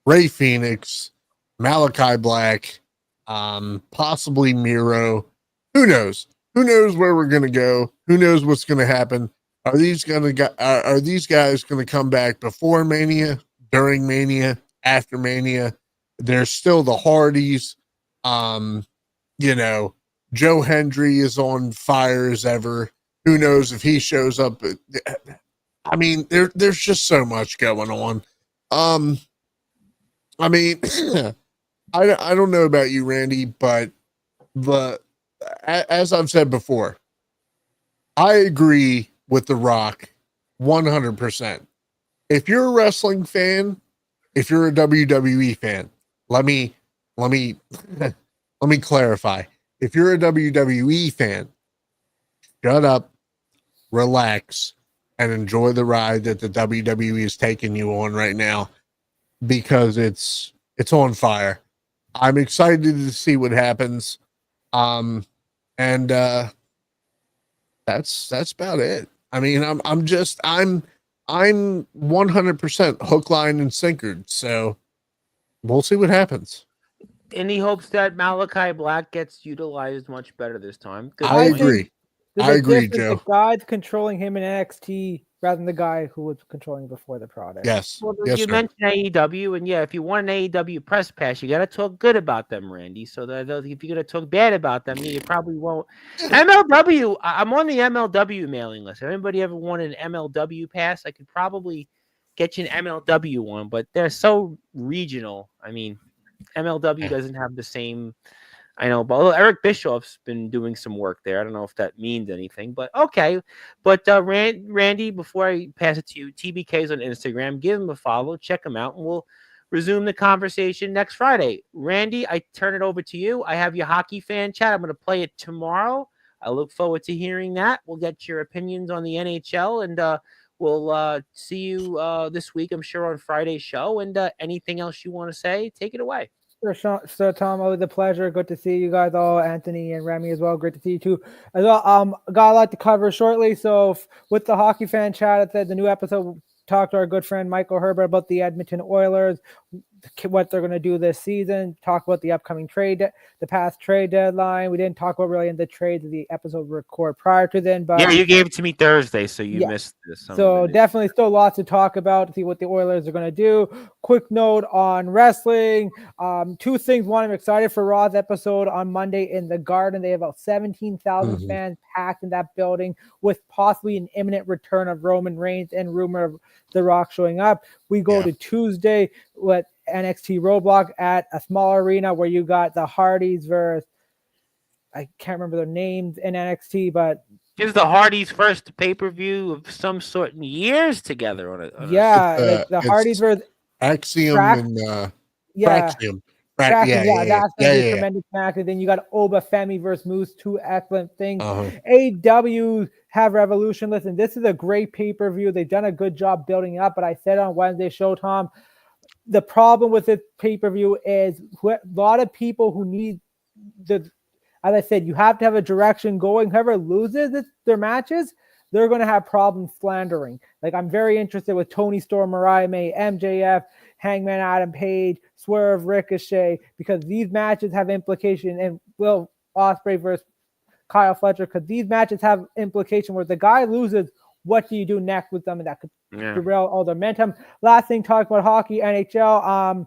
Rey Fenix, Malachi Black, possibly Miro. Who knows? Who knows where we're gonna go? Who knows what's gonna happen? Are these guys gonna come back before Mania, during Mania, after Mania? There's still the Hardys. Joe Hendry is on fire as ever. Who knows if he shows up? I mean, there's just so much going on. I mean, I don't know about you, Randy, but as I've said before, I agree with The Rock 100%. If you're a wrestling fan, if you're a WWE fan, let me clarify. If you're a WWE fan, shut up, relax, and enjoy the ride that the WWE is taking you on right now, because it's on fire. I'm excited to see what happens. And that's about it. I mean, I'm 100% hook, line, and sinkered. So we'll see what happens. And he hopes that Malachi Black gets utilized much better this time. I agree. I agree, Joe. The guy's controlling him in NXT rather than the guy who was controlling before the product. Yes. Well, yes, you sir. mentioned AEW, and yeah, if you want an AEW press pass, you got to talk good about them, Randy. So that if you're going to talk bad about them, you probably won't. MLW, I'm on the MLW mailing list. If anybody ever wanted an MLW pass, I could probably get you an MLW one, but they're so regional. I mean, MLW doesn't have the same I know, but Eric Bischoff's been doing some work there. I don't know if that means anything, but okay. But Randy, before I pass it to you, TBK's on Instagram. Give him a follow. Check him out, and we'll resume the conversation next Friday. Randy, I turn it over to you. I have your hockey fan chat. I'm going to play it tomorrow. I look forward to hearing that. We'll get your opinions on the NHL, and we'll see you this week, I'm sure, on Friday's show. And anything else you want to say, take it away. So Tom, always a pleasure. Good to see you guys all, Anthony and Remy as well. Great to see you too. As well, got a lot to cover shortly. So with the hockey fan chat, I said the new episode talked to our good friend Michael Herbert about the Edmonton Oilers, what they're going to do this season, talk about the upcoming the past trade deadline. We didn't talk about really in the trades of the episode record prior to then, but yeah, you gave it to me Thursday, so you missed this. So definitely still lots to talk about to see what the Oilers are going to do. Quick note on wrestling. Two things. One, I'm excited for Raw's episode on Monday in the Garden. They have about 17,000 fans packed in that building with possibly an imminent return of Roman Reigns and rumor of The Rock showing up. We go to Tuesday with NXT Roadblock at a small arena where you got the Hardys versus, I can't remember their names in NXT, but this is the Hardys' first pay-per-view of some sort in years together on it. Like the Hardys versus Axiom and Fraxium. That's going to be a tremendous match. And then you got Oba Femi versus Moose, two excellent things. AW have Revolution. Listen, this is a great pay-per-view. They've done a good job building it up, but I said on Wednesday show, Tom, the problem with this pay-per-view is a lot of people who need as I said, you have to have a direction going. Whoever loses their matches, they're going to have problems slandering. Like, I'm very interested with Tony Storm, Mariah May, MJF, Hangman Adam Page, Swerve, Ricochet, because these matches have implication, and Will Ospreay versus Kyle Fletcher, because these matches have implication where the guy loses, what do you do next with them? And that could derail all their momentum. Last thing, talk about hockey, NHL.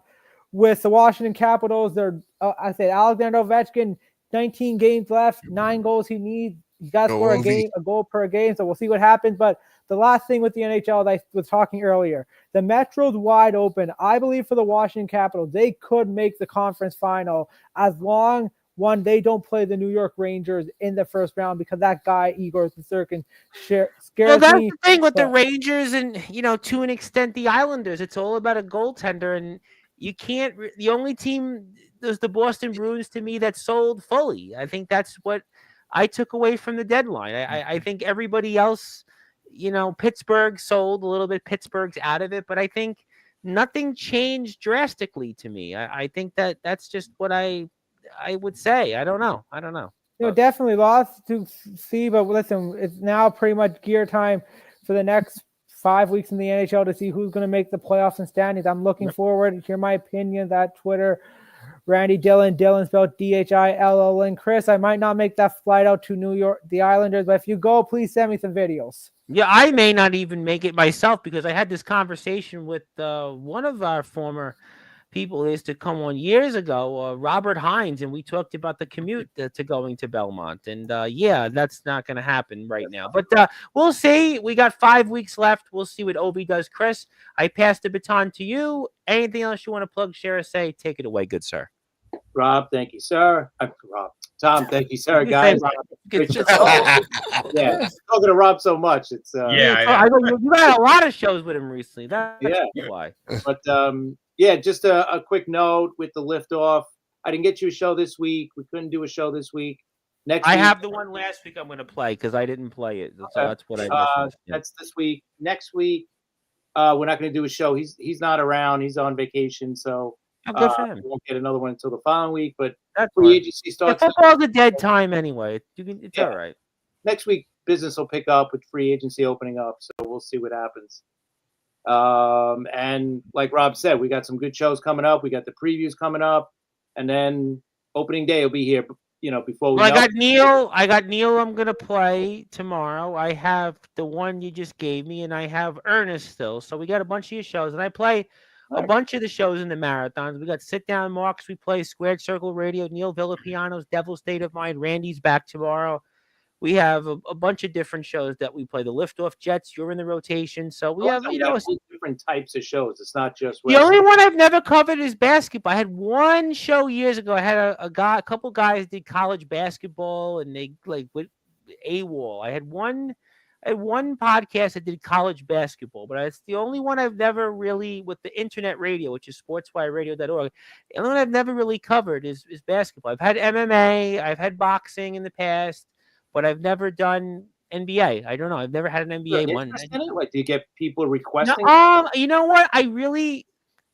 With the Washington Capitals, I said Alexander Ovechkin, 19 games left, 9 goals he needs. He's got to score a goal per game, so we'll see what happens. But the last thing with the NHL that I was talking earlier, the Metro's wide open. I believe for the Washington Capitals, they could make the conference final as long they don't play the New York Rangers in the first round, because that guy, Igor Shesterkin, scares me. Well, that's the thing with the Rangers and, to an extent, the Islanders. It's all about a goaltender, and you can't – the only team is the Boston Bruins to me that sold fully. I think that's what I took away from the deadline. I think everybody else, Pittsburgh sold a little bit. Pittsburgh's out of it, but I think nothing changed drastically to me. I think that's just what I would say. I don't know. Definitely lots to see, but listen, it's now pretty much gear time for the next 5 weeks in the NHL to see who's going to make the playoffs and standings. I'm looking forward to hear my opinions at Twitter. Randy Dillon spelled DHILL, and Chris, I might not make that flight out to New York, the Islanders, but if you go, please send me some videos. Yeah, I may not even make it myself, because I had this conversation with one of our former people who used to come on years ago, Robert Hines, and we talked about the commute to going to Belmont. And that's not going to happen right now. But we'll see. We got 5 weeks left. We'll see what Obi does. Chris, I pass the baton to you. Anything else you want to plug, share, or say? Take it away, good sir. Rob, thank you, sir. Tom, thank you, sir. Guys, talking to Rob so much. It's I know you had a lot of shows with him recently. That's why. But just a quick note with the liftoff. I didn't get you a show this week. We couldn't do a show this week. Next week, have the one last week I'm going to play because I didn't play it. So that's what I missed. That's this week. Next week, we're not going to do a show. He's not around. He's on vacation, so good for him. We won't get another one until the following week. But that's free agency starts. Football's a dead time anyway. It's all right. Next week, business will pick up with free agency opening up, so we'll see what happens. And like Rob said, we got some good shows coming up. We got the previews coming up, and then opening day will be here. Before we. I got Neil. I'm gonna play tomorrow. I have the one you just gave me, and I have Ernest still. So we got a bunch of your shows, and I play a bunch of the shows in the marathons. We got Sit Down Marks. We play Squared Circle Radio. Neil Villapiano's Devil State of Mind. Randy's back tomorrow. We have a bunch of different shows that we play. The Liftoff Jets, you're in the rotation. So we have, We have different types of shows. It's not just the only one I've never covered is basketball. I had one show years ago. I had a couple guys did college basketball, and they like with AWOL. I had one podcast that did college basketball, but it's the only one I've never really, with the internet radio, which is sportswirradio.org. The only one I've never really covered is basketball. I've had MMA, I've had boxing in the past, but I've never done NBA. I don't know. I've never had an NBA one. Like, do you get people requesting? No, you know what?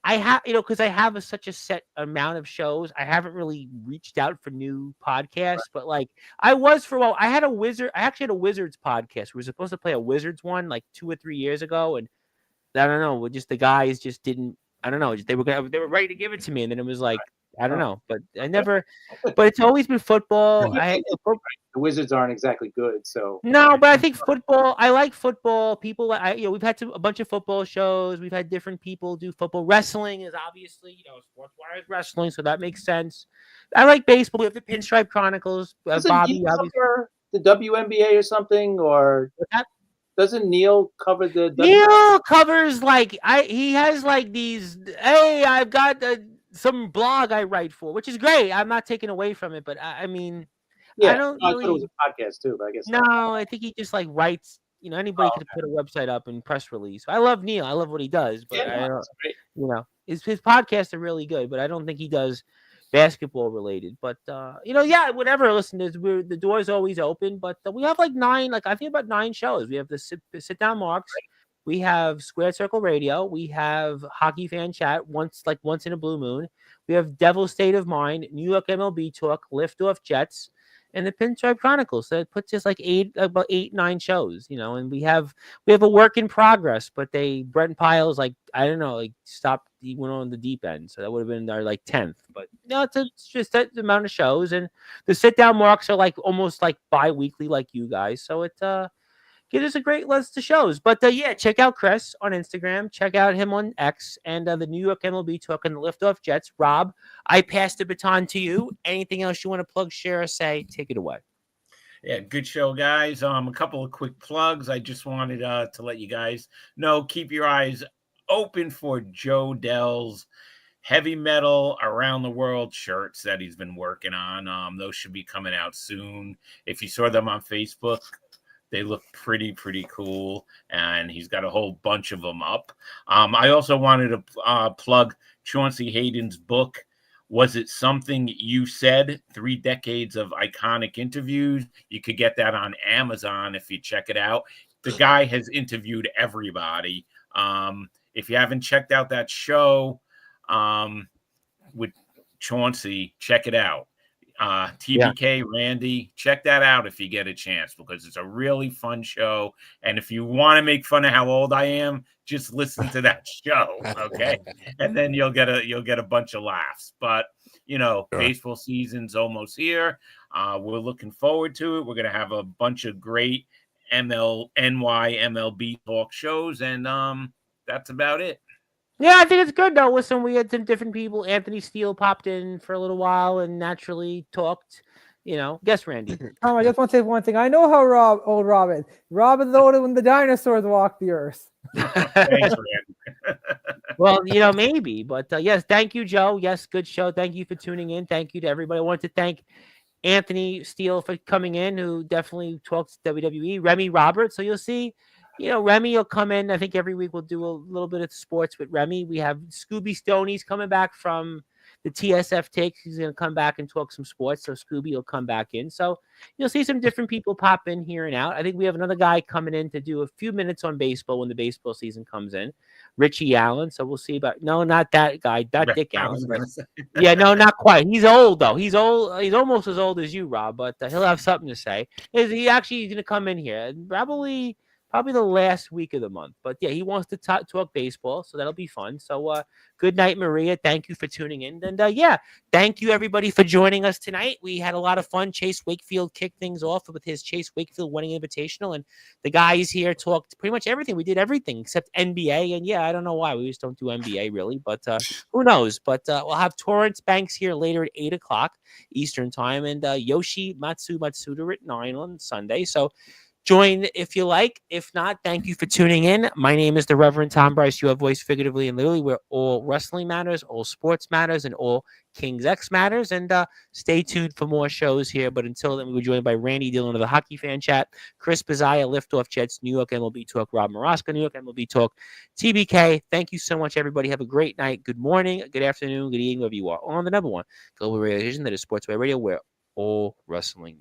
I have, because I have such a set amount of shows. I haven't really reached out for new podcasts, but like I was for a while. I actually had a Wizards podcast. We were supposed to play a Wizards one like 2 or 3 years ago, and I don't know. Just the guys just didn't. I don't know. They were ready to give it to me, and then it was like I don't know. But I never. But it's always been football. The Wizards aren't exactly good, so no. But I think football. I like football. People, we've had a bunch of football shows. We've had different people do football. Wrestling is obviously, Sportswirw is wrestling, so that makes sense. I like baseball. We have the Pinstripe Chronicles. Bobby, cover the WNBA or something, or doesn't Neil cover the? Neil covers he has like these. Hey, I've got some blog I write for, which is great. I'm not taking away from it, but I mean. Yeah, I don't I thought it was a podcast too, but I guess no. I think he just like writes. Anybody could put a website up and press release. I love Neil. I love what he does, but his podcasts are really good. But I don't think he does basketball related. But whatever. Listen, the door's always open. But we have like 9. I think about 9 shows. We have the sit down marks. We have Sportzwirw Radio. We have Hockey Fan Chat once in a blue moon. We have Devil's State of Mind, New York MLB Talk, Liftoff Jets, and the Pinstripe Chronicles. So it puts us about 8-9 shows, and we have a work in progress, but Brent Piles, stopped, he went on the deep end. So that would have been our 10th, but it's just that amount of shows. And the sit down marks are almost bi-weekly like you guys. So it, gives us a great list of shows. But check out Chris on Instagram. Check out him on X and the New York MLB Talk and the Liftoff Jets. Rob, I pass the baton to you. Anything else you want to plug, share, or say? Take it away. Yeah, good show, guys. A couple of quick plugs. I just wanted to let you guys know, keep your eyes open for Joe Dell's heavy metal around the world shirts that he's been working on. Those should be coming out soon. If you saw them on Facebook, they look pretty cool, and he's got a whole bunch of them up. I also wanted to plug Chauncey Hayden's book, Was It Something You Said? 3 Decades of Iconic Interviews. You could get that on Amazon if you check it out. The guy has interviewed everybody. If you haven't checked out that show with Chauncey, check it out. TBK Randy, check that out if you get a chance, because it's a really fun show. And if you want to make fun of how old I am, just listen to that show, okay? And then you'll get a bunch of laughs. But baseball season's almost here. We're looking forward to it. We're gonna have a bunch of great MLB talk shows, and that's about it. Yeah, I think it's good though. Listen, we had some different people. Anthony Steele popped in for a little while and naturally talked. Guess Randy. I just want to say one thing. I know how old Rob is. Rob is older when the dinosaurs walked the earth. Thanks, Randy. Well, maybe, but yes, thank you, Joe. Yes, good show. Thank you for tuning in. Thank you to everybody. I want to thank Anthony Steele for coming in, who definitely talks WWE. Remy Roberts. So you'll see. Remy will come in. I think every week we'll do a little bit of sports with Remy. We have Scooby Stoney's coming back from the TSF takes. He's going to come back and talk some sports. So Scooby will come back in. So you'll see some different people pop in here and out. I think we have another guy coming in to do a few minutes on baseball when the baseball season comes in. Richie Allen. So we'll see about, no, not that guy, not Dick Allen. Yeah, no, not quite. He's old though. He's old. He's almost as old as you, Rob, but he'll have something to say. He actually is going to come in here and probably probably the last week of the month. But yeah, he wants to talk baseball, so that'll be fun. So good night, Maria. Thank you for tuning in. And yeah, thank you everybody for joining us tonight. We had a lot of fun. Chase Wakefield kicked things off with his Chase Wakefield winning invitational, and the guys here talked pretty much everything. We did everything except NBA. And yeah, I don't know why we just don't do NBA really, but who knows? But we'll have Torrance Banks here later at 8:00 Eastern time, and Yoshi Matsuda at 9 on Sunday. So join if you like. If not, thank you for tuning in. My name is the Reverend Tom Bryce, your voice figuratively and literally, where all wrestling matters, all sports matters, and all King's X matters. And stay tuned for more shows here. But until then, we were joined by Randy Dillon of the Hockey Fan Chat, Chris Bazaya, Liftoff Jets, New York MLB Talk, Rob Maraska, New York MLB Talk, TBK. Thank you so much, everybody. Have a great night, good morning, good afternoon, good evening, wherever you are on the number one global radio station that is Sportzwirw Radio, where all wrestling